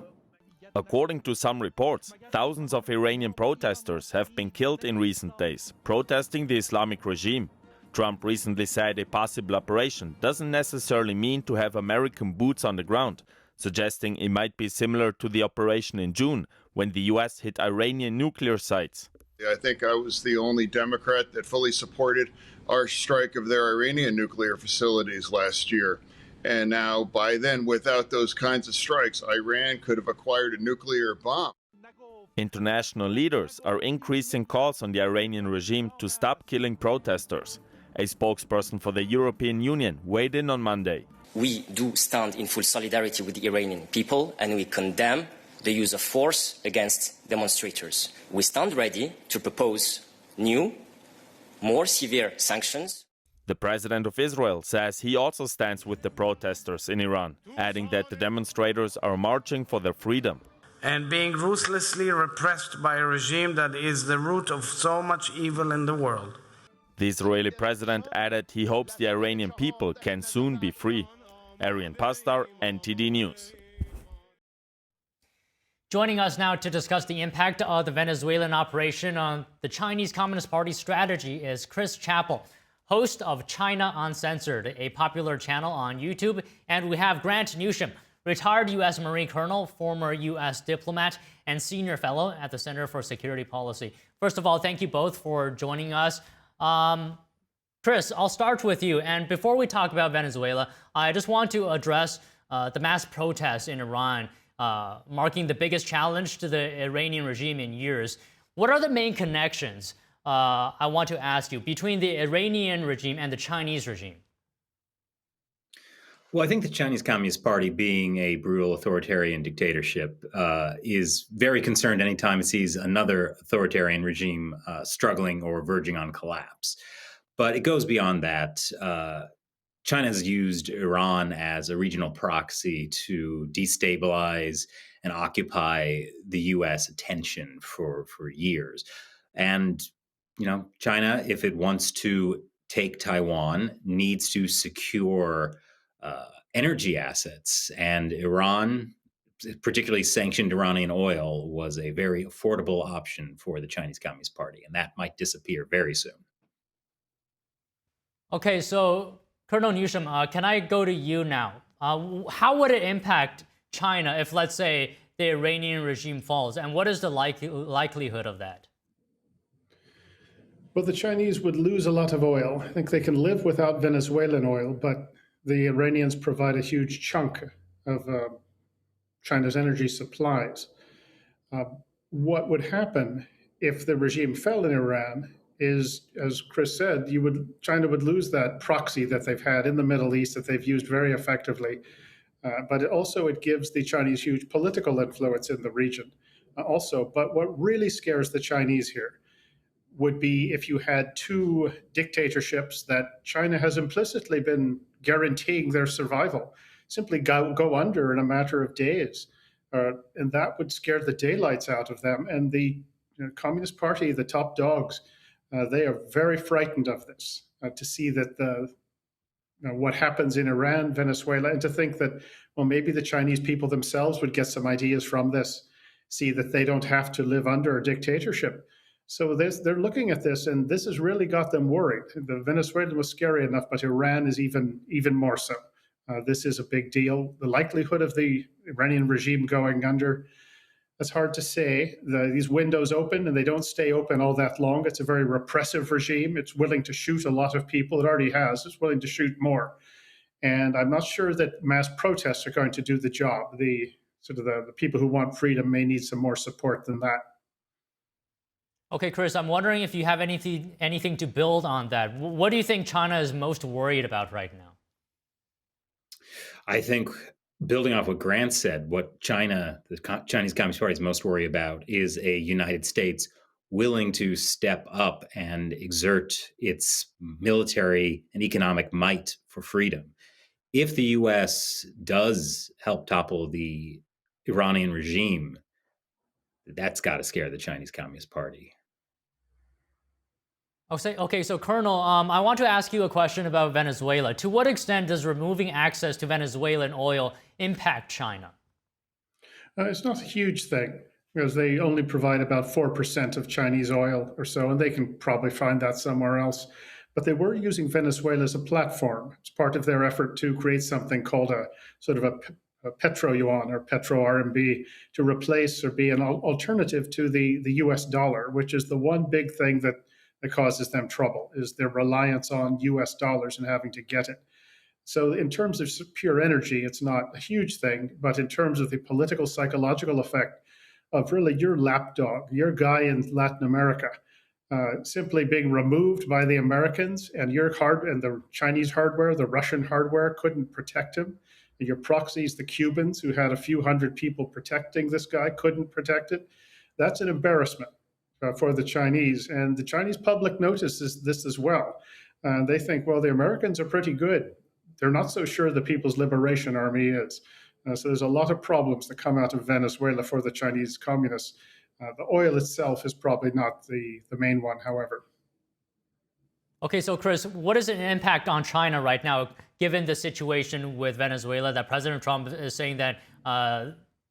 According to some reports, thousands of Iranian protesters have been killed in recent days, protesting the Islamic regime. Trump recently said a possible operation doesn't necessarily mean to have American boots on the ground, suggesting it might be similar to the operation in June, when the U.S. hit Iranian nuclear sites. I think I was the only Democrat that fully supported our strike of their Iranian nuclear facilities last year. And now, by then, without those kinds of strikes, Iran could have acquired a nuclear bomb. International leaders are increasing calls on the Iranian regime to stop killing protesters. A spokesperson for the European Union weighed in on Monday. We do stand in full solidarity with the Iranian people, and we condemn the use of force against demonstrators. We stand ready to propose new, more severe sanctions. The president of Israel says he also stands with the protesters in Iran, adding that the demonstrators are marching for their freedom. And being ruthlessly repressed by a regime that is the root of so much evil in the world. The Israeli president added he hopes the Iranian people can soon be free. Arian Pasdar, NTD News. Joining us now to discuss the impact of the Venezuelan operation on the Chinese Communist Party's strategy is Chris Chappell, host of China Uncensored, a popular channel on YouTube. And we have Grant Newsham, retired U.S. Marine Colonel, former U.S. diplomat, and senior fellow at the Center for Security Policy. First of all, thank you both for joining us. Chris, I'll start with you. And before we talk about Venezuela, I just want to address the mass protests in Iran, marking the biggest challenge to the Iranian regime in years. What are the main connections, I want to ask you, between the Iranian regime and the Chinese regime? Well, I think the Chinese Communist Party, being a brutal authoritarian dictatorship, is very concerned anytime it sees another authoritarian regime struggling or verging on collapse. But it goes beyond that. China has used Iran as a regional proxy to destabilize and occupy the U.S. attention for years. And, China, if it wants to take Taiwan, needs to secure energy assets. And Iran, particularly sanctioned Iranian oil, was a very affordable option for the Chinese Communist Party. And that might disappear very soon. Okay, so Colonel Newsroom, can I go to you now? How would it impact China if, let's say, the Iranian regime falls, and what is the likelihood of that? Well, the Chinese would lose a lot of oil. I think they can live without Venezuelan oil, but the Iranians provide a huge chunk of China's energy supplies. What would happen if the regime fell in Iran is, as Chris said, China would lose that proxy that they've had in the Middle East that they've used very effectively. But it gives the Chinese huge political influence in the region also. But what really scares the Chinese here would be if you had two dictatorships that China has implicitly been guaranteeing their survival, simply go under in a matter of days. And that would scare the daylights out of them. And the Communist Party, the top dogs, they are very frightened of this, to see that what happens in Iran, Venezuela, and to think that, well, maybe the Chinese people themselves would get some ideas from this, see that they don't have to live under a dictatorship. So they're looking at this, and this has really got them worried. The Venezuelan was scary enough, but Iran is even more so. This is a big deal. The likelihood of the Iranian regime going under, that's hard to say. These windows open, and they don't stay open all that long. It's a very repressive regime. It's willing to shoot a lot of people. It already has. It's willing to shoot more. And I'm not sure that mass protests are going to do the job. The people who want freedom may need some more support than that. Okay, Chris, I'm wondering if you have anything to build on that. What do you think China is most worried about right now? I think, building off what Grant said, what the Chinese Communist Party is most worried about is a United States willing to step up and exert its military and economic might for freedom. If the U.S. does help topple the Iranian regime, that's got to scare the Chinese Communist Party. Okay, so Colonel, I want to ask you a question about Venezuela. To what extent does removing access to Venezuelan oil impact China? It's not a huge thing, because they only provide about 4% of Chinese oil or so, and they can probably find that somewhere else. But they were using Venezuela as a platform. It's part of their effort to create something called a petro yuan or petro RMB to replace or be an alternative to the US dollar, which is the one big thing that causes them trouble, is their reliance on US dollars and having to get it. So in terms of pure energy, it's not a huge thing, but in terms of the political, psychological effect of really your lapdog, your guy in Latin America, simply being removed by the Americans, and and the Chinese hardware, the Russian hardware couldn't protect him. And your proxies, the Cubans, who had a few hundred people protecting this guy, couldn't protect it. That's an embarrassment for the Chinese. And the Chinese public notices this as well. They think, well, the Americans are pretty good. They're not so sure the People's Liberation Army is. So there's a lot of problems that come out of Venezuela for the Chinese communists. The oil itself is probably not the main one, however. Okay, so Chris, what is an impact on China right now, given the situation with Venezuela, that President Trump is saying that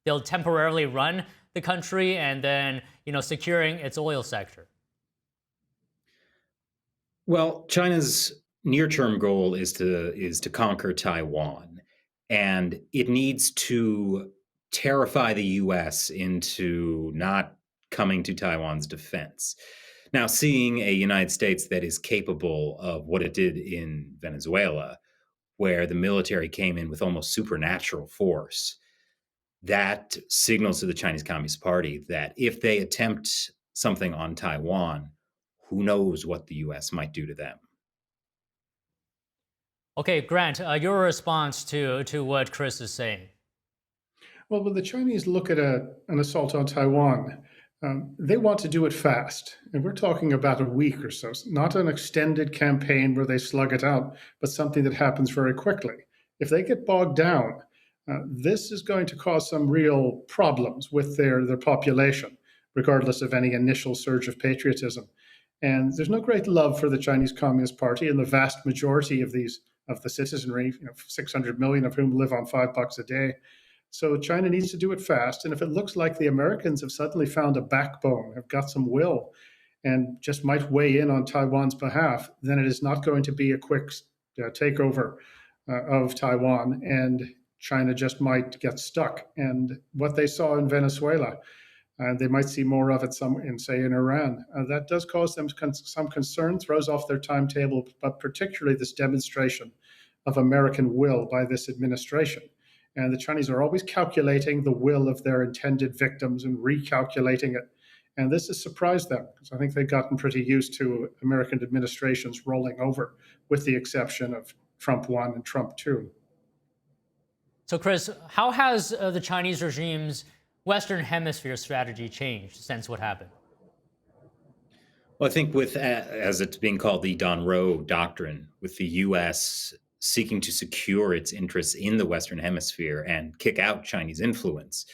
they'll temporarily run the country and then, securing its oil sector? Well, China's near-term goal is to conquer Taiwan, and it needs to terrify the U.S. into not coming to Taiwan's defense. Now, seeing a United States that is capable of what it did in Venezuela, where the military came in with almost supernatural force, that signals to the Chinese Communist Party that if they attempt something on Taiwan, who knows what the U.S. might do to them. Okay, Grant, your response to what Chris is saying. Well, when the Chinese look at an assault on Taiwan, they want to do it fast. And we're talking about a week or so, not an extended campaign where they slug it out, but something that happens very quickly. If they get bogged down, this is going to cause some real problems with their population, regardless of any initial surge of patriotism. And there's no great love for the Chinese Communist Party, and the vast majority of the citizenry, 600 million of whom live on $5 a day. So China needs to do it fast. And if it looks like the Americans have suddenly found a backbone, have got some will, and just might weigh in on Taiwan's behalf, then it is not going to be a quick takeover of Taiwan, and China just might get stuck. And what they saw in Venezuela, they might see more of it in Iran. That does cause them some concern, throws off their timetable, but particularly this demonstration of American will by this administration. And the Chinese are always calculating the will of their intended victims and recalculating it. And this has surprised them, because I think they've gotten pretty used to American administrations rolling over, with the exception of Trump 1 and Trump 2. So, Chris, how has the Chinese regime's Western Hemisphere strategy changed since what happened? Well, I think with, as it's being called, the Donroe Doctrine, with the U.S. seeking to secure its interests in the Western Hemisphere and kick out Chinese influence,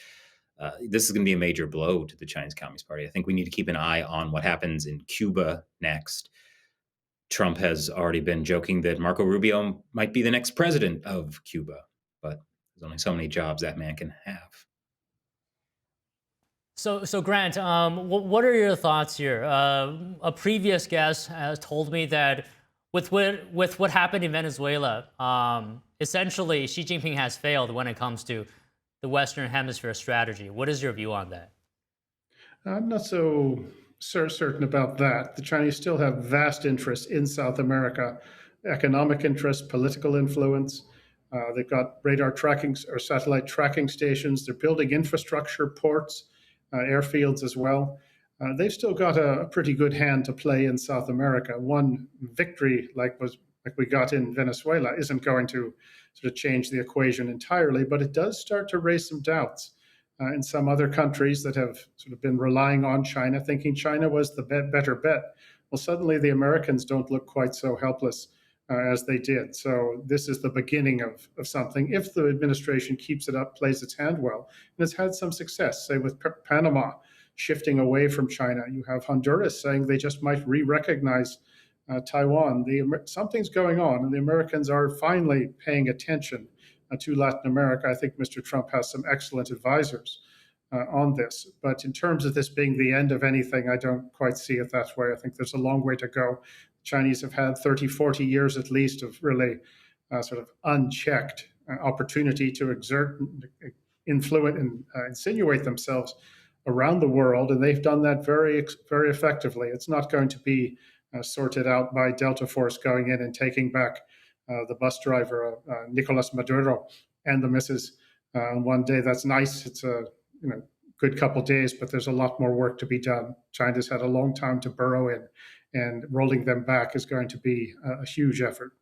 this is going to be a major blow to the Chinese Communist Party. I think we need to keep an eye on what happens in Cuba next. Trump has already been joking that Marco Rubio might be the next president of Cuba, but there's only so many jobs that man can have. So Grant, what are your thoughts here? A previous guest has told me that with what happened in Venezuela, essentially Xi Jinping has failed when it comes to the Western Hemisphere strategy. What is your view on that? I'm not so certain about that. The Chinese still have vast interests in South America, economic interests, political influence. They've got radar tracking or satellite tracking stations. They're building infrastructure, ports, airfields as well. They've still got a pretty good hand to play in South America. One victory like we got in Venezuela isn't going to sort of change the equation entirely, but it does start to raise some doubts in some other countries that have sort of been relying on China, thinking China was the better bet. Well, suddenly the Americans don't look quite so helpless as they did. So this is the beginning of something. If the administration keeps it up, plays its hand well, and it's had some success, say with Panama shifting away from China. You have Honduras saying they just might re-recognize Taiwan. Something's going on, and the Americans are finally paying attention to Latin America. I think Mr. Trump has some excellent advisors on this. But in terms of this being the end of anything, I don't quite see it that way. I think there's a long way to go. Chinese have had 30, 40 years at least of really sort of unchecked opportunity to exert, influence, and insinuate themselves around the world, and they've done that very, very effectively. It's not going to be sorted out by Delta Force going in and taking back the bus driver, Nicolas Maduro, and the missus one day. That's nice. It's a good couple days, but there's a lot more work to be done. China's had a long time to burrow in, and rolling them back is going to be a huge effort.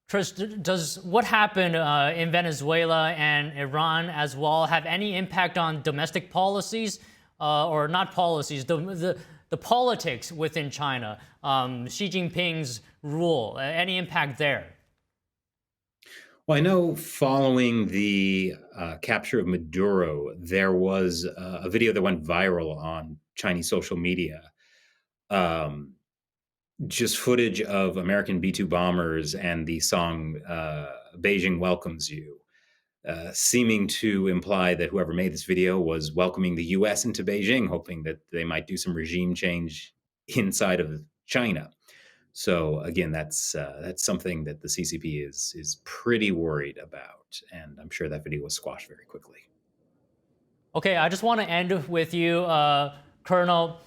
Chris, does what happened in Venezuela and Iran as well have any impact on domestic policies, or not policies, the politics within China, Xi Jinping's rule, any impact there? Well, I know following the capture of Maduro, there was a video that went viral on Chinese social media. Just footage of American B-2 bombers and the song Beijing Welcomes You, seeming to imply that whoever made this video was welcoming the U.S. into Beijing, hoping that they might do some regime change inside of China. So again, that's something that the CCP is pretty worried about, and I'm sure that video was squashed very quickly. Okay, I just want to end with you, Colonel.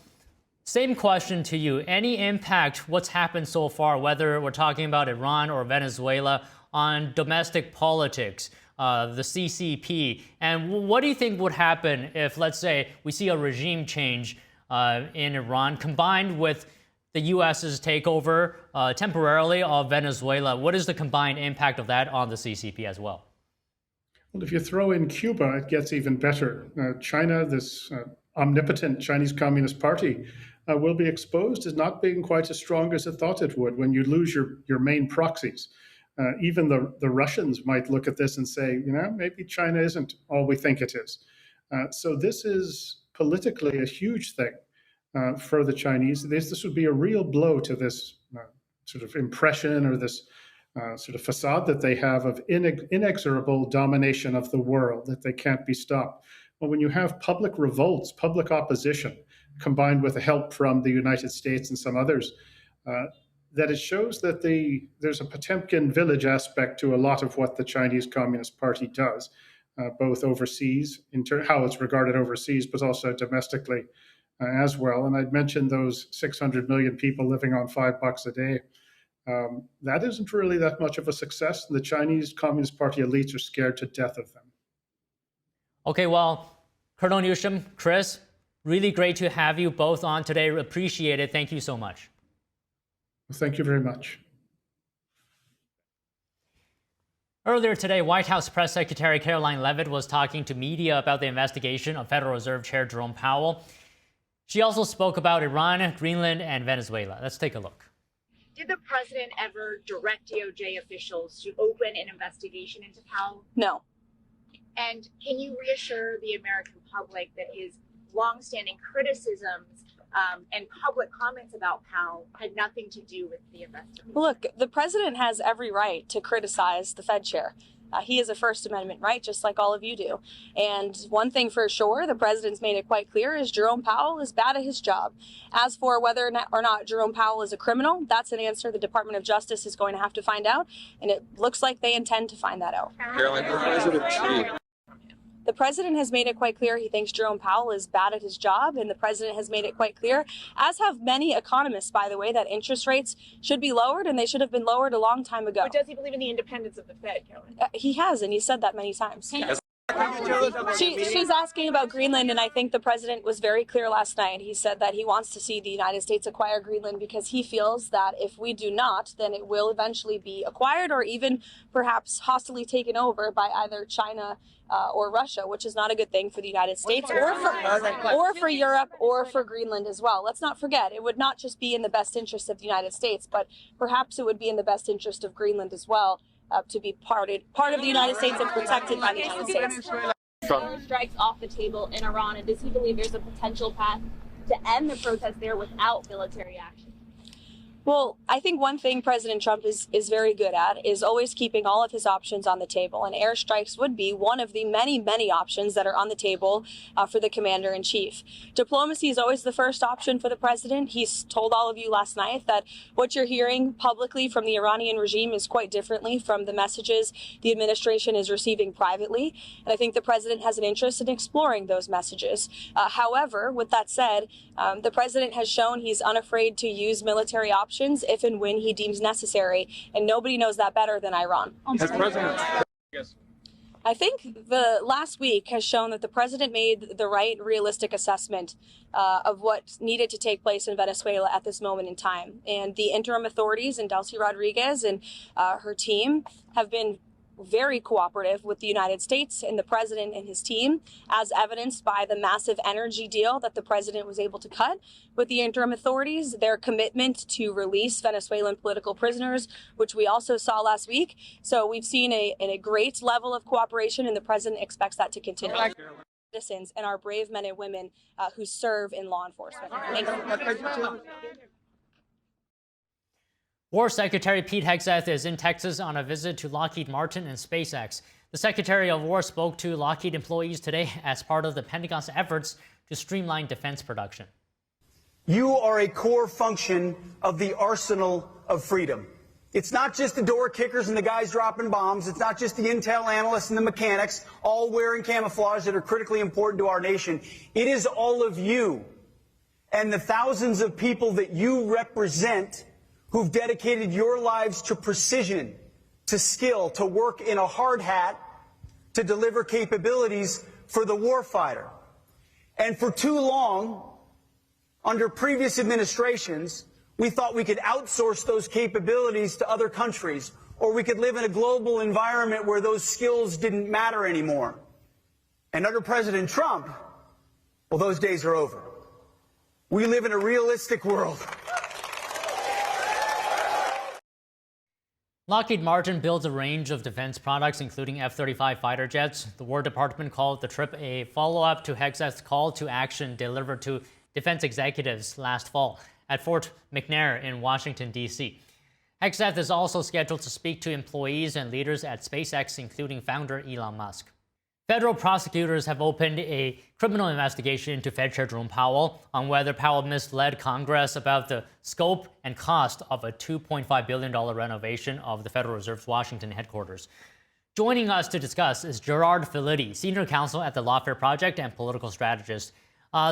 Same question to you. Any impact, what's happened so far, whether we're talking about Iran or Venezuela, on domestic politics, the CCP? And what do you think would happen if, let's say, we see a regime change in Iran combined with the U.S.'s takeover temporarily of Venezuela? What is the combined impact of that on the CCP as well? Well, if you throw in Cuba, it gets even better. China, this omnipotent Chinese Communist Party, will be exposed as not being quite as strong as it thought it would when you lose your main proxies. Even the Russians might look at this and say, maybe China isn't all we think it is. So this is politically a huge thing for the Chinese. This would be a real blow to this sort of impression or this sort of facade that they have of inexorable domination of the world, that they can't be stopped. Well, when you have public revolts, public opposition, combined with the help from the United States and some others, that it shows that there's a Potemkin village aspect to a lot of what the Chinese Communist Party does, both overseas, how it's regarded overseas, but also domestically as well. And I'd mentioned those 600 million people living on $5 a day. That isn't really that much of a success. The Chinese Communist Party elites are scared to death of them. Okay, well, Colonel Newsroom, Chris, really great to have you both on today. Appreciate it. Thank you so much. Thank you very much. Earlier today, White House Press Secretary Caroline Leavitt was talking to media about the investigation of Federal Reserve Chair Jerome Powell. She also spoke about Iran, Greenland, and Venezuela. Let's take a look. Did the president ever direct DOJ officials to open an investigation into Powell? No. And can you reassure the American public that his longstanding criticisms and public comments about Powell had nothing to do with the investigation? Look, the president has every right to criticize the Fed chair. He has a First Amendment right, just like all of you do. And one thing for sure, the president's made it quite clear, is Jerome Powell is bad at his job. As for whether or not Jerome Powell is a criminal, that's an answer the Department of Justice is going to have to find out. And it looks like they intend to find that out. Caroline, the president. The president has made it quite clear he thinks Jerome Powell is bad at his job, and the president has made it quite clear, as have many economists, by the way, that interest rates should be lowered, and they should have been lowered a long time ago. But does he believe in the independence of the Fed, Caroline? He has, and he said that many times. Yes. She's asking about Greenland, and I think the president was very clear last night. He said that he wants to see the United States acquire Greenland because he feels that if we do not, then it will eventually be acquired or even perhaps hostily taken over by either China or Russia, which is not a good thing for the United States or for Europe or for Greenland as well. Let's not forget, it would not just be in the best interest of the United States, but perhaps it would be in the best interest of Greenland as well, to be part of the United States and protected by the United States. Strikes off the table in Iran, and does he believe there's a potential path to end the protest there without military action? Well, I think one thing President Trump is very good at is always keeping all of his options on the table, and airstrikes would be one of the many, many options that are on the table for the commander-in-chief. Diplomacy is always the first option for the president. He's told all of you last night that what you're hearing publicly from the Iranian regime is quite differently from the messages the administration is receiving privately, and I think the president has an interest in exploring those messages. However, with that said, the president has shown he's unafraid to use military options if and when he deems necessary, and nobody knows that better than Iran. I think the last week has shown that the president made the right, realistic assessment of what needed to take place in Venezuela at this moment in time. And the interim authorities and Delcy Rodriguez and her team have been very cooperative with the United States and the president and his team, as evidenced by the massive energy deal that the president was able to cut with the interim authorities, their commitment to release Venezuelan political prisoners, which we also saw last week. So we've seen a great level of cooperation, and the president expects that to continue. Citizens and our brave men and women who serve in law enforcement. Thank you. War Secretary Pete Hegseth is in Texas on a visit to Lockheed Martin and SpaceX. The Secretary of War spoke to Lockheed employees today as part of the Pentagon's efforts to streamline defense production. You are a core function of the arsenal of freedom. It's not just the door kickers and the guys dropping bombs. It's not just the intel analysts and the mechanics, all wearing camouflage that are critically important to our nation. It is all of you and the thousands of people that you represent who've dedicated your lives to precision, to skill, to work in a hard hat, to deliver capabilities for the warfighter. And for too long, under previous administrations, we thought we could outsource those capabilities to other countries, or we could live in a global environment where those skills didn't matter anymore. And under President Trump, well, those days are over. We live in a realistic world. Lockheed Martin builds a range of defense products, including F-35 fighter jets. The War Department called the trip a follow-up to Hegseth's call to action delivered to defense executives last fall at Fort McNair in Washington, D.C. Hegseth is also scheduled to speak to employees and leaders at SpaceX, including founder Elon Musk. Federal prosecutors have opened a criminal investigation into Fed Chair Jerome Powell on whether Powell misled Congress about the scope and cost of a $2.5 billion renovation of the Federal Reserve's Washington headquarters. Joining us to discuss is Gerard Filitti, senior counsel at the Lawfare Project and political strategist.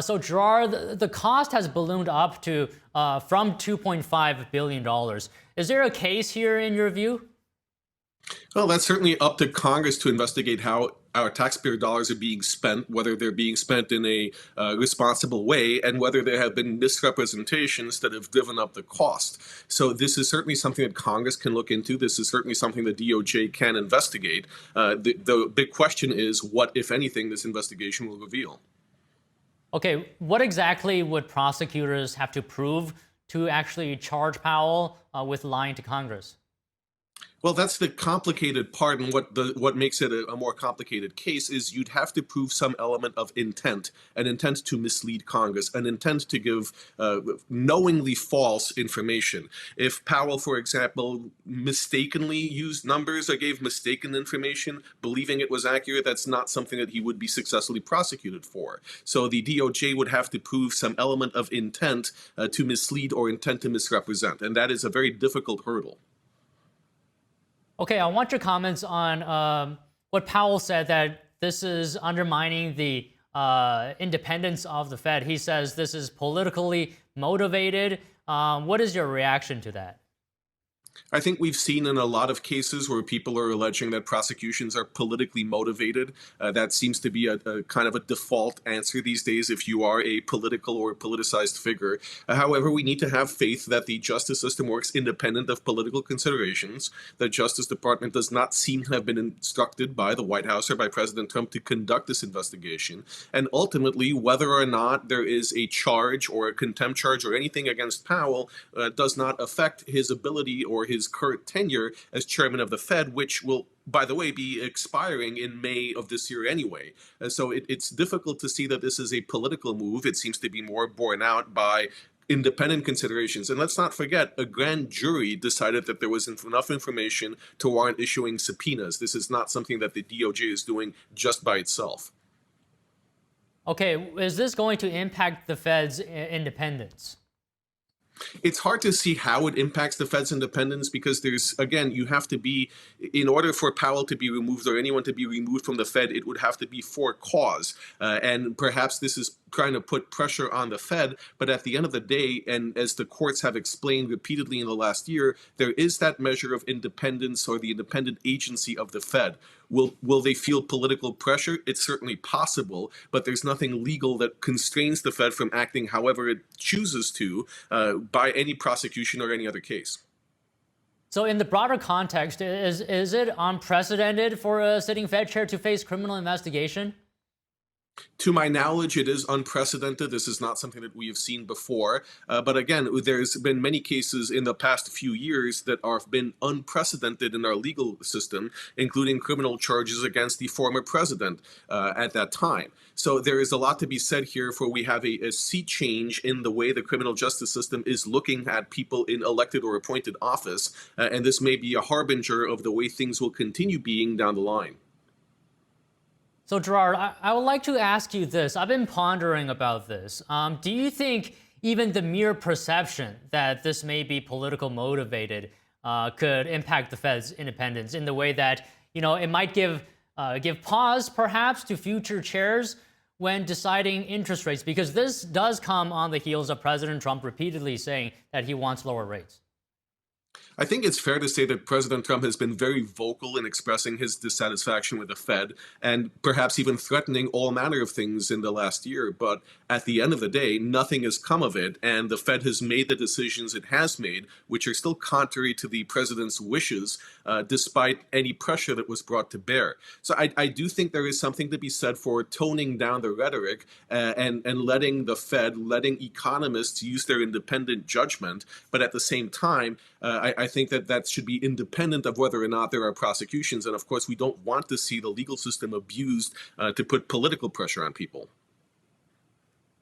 So Gerard, the cost has ballooned up to from $2.5 billion. Is there a case here in your view? Well, that's certainly up to Congress to investigate how our taxpayer dollars are being spent, whether they're being spent in a responsible way, and whether there have been misrepresentations that have driven up the cost. So this is certainly something that Congress can look into. This is certainly something the DOJ can investigate. The big question is what, if anything, this investigation will reveal. Okay, what exactly would prosecutors have to prove to actually charge Powell with lying to Congress? Well, that's the complicated part, and what makes it a more complicated case is you'd have to prove some element of intent, an intent to mislead Congress, an intent to give knowingly false information. If Powell, for example, mistakenly used numbers or gave mistaken information, believing it was accurate, that's not something that he would be successfully prosecuted for. So the DOJ would have to prove some element of intent to mislead or intent to misrepresent, and that is a very difficult hurdle. Okay, I want your comments on what Powell said, that this is undermining the independence of the Fed. He says this is politically motivated. What is your reaction to that? I think we've seen in a lot of cases where people are alleging that prosecutions are politically motivated. That seems to be a kind of a default answer these days if you are a political or politicized figure. However, we need to have faith that the justice system works independent of political considerations. The Justice Department does not seem to have been instructed by the White House or by President Trump to conduct this investigation. And ultimately, whether or not there is a charge or a contempt charge or anything against Powell does not affect his ability or his current tenure as chairman of the Fed, which will, by the way, be expiring in May of this year anyway. So it's difficult to see that this is a political move. It seems to be more borne out by independent considerations. And let's not forget, a grand jury decided that there was enough information to warrant issuing subpoenas. This is not something that the DOJ is doing just by itself. Okay, is this going to impact the Fed's independence? It's hard to see how it impacts the Fed's independence because there's, again, you have to be, in order for Powell to be removed or anyone to be removed from the Fed, it would have to be for cause. And perhaps this is trying to put pressure on the Fed. But at the end of the day, and as the courts have explained repeatedly in the last year, there is that measure of independence or the independent agency of the Fed. Will they feel political pressure? It's certainly possible, but there's nothing legal that constrains the Fed from acting however it chooses to by any prosecution or any other case. So in the broader context, is it unprecedented for a sitting Fed chair to face criminal investigation? To my knowledge, it is unprecedented. This is not something that we have seen before. But again, there's been many cases in the past few years that have been unprecedented in our legal system, including criminal charges against the former president at that time. So there is a lot to be said here for we have a sea change in the way the criminal justice system is looking at people in elected or appointed office. And this may be a harbinger of the way things will continue being down the line. So Gerard, I would like to ask you this. I've been pondering about this. Do you think even the mere perception that this may be political motivated could impact the Fed's independence in the way that, you know, it might give pause perhaps to future chairs when deciding interest rates? Because this does come on the heels of President Trump repeatedly saying that he wants lower rates. I think it's fair to say that President Trump has been very vocal in expressing his dissatisfaction with the Fed and perhaps even threatening all manner of things in the last year. But at the end of the day, nothing has come of it. And the Fed has made the decisions it has made, which are still contrary to the president's wishes, despite any pressure that was brought to bear. So I do think there is something to be said for toning down the rhetoric and letting the Fed, letting economists use their independent judgment. But at the same time, I think that should be independent of whether or not there are prosecutions. And of course, we don't want to see the legal system abused to put political pressure on people.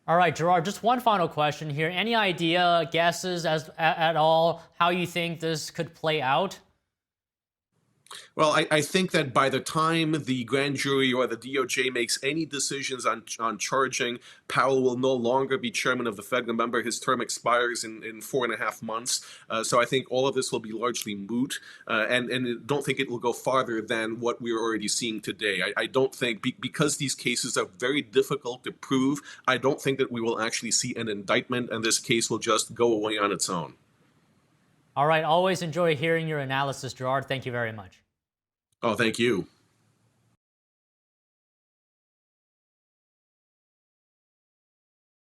All right, Gerard, just one final question here. Any idea, guesses at all, how you think this could play out? Well, I think that by the time the grand jury or the DOJ makes any decisions on charging, Powell will no longer be chairman of the Fed. Remember, his term expires in 4.5 months. So I think all of this will be largely moot. And don't think it will go farther than what we're already seeing today. I don't think, because these cases are very difficult to prove, I don't think that we will actually see an indictment, and this case will just go away on its own. All right. Always enjoy hearing your analysis, Gerard. Thank you very much. Oh, thank you.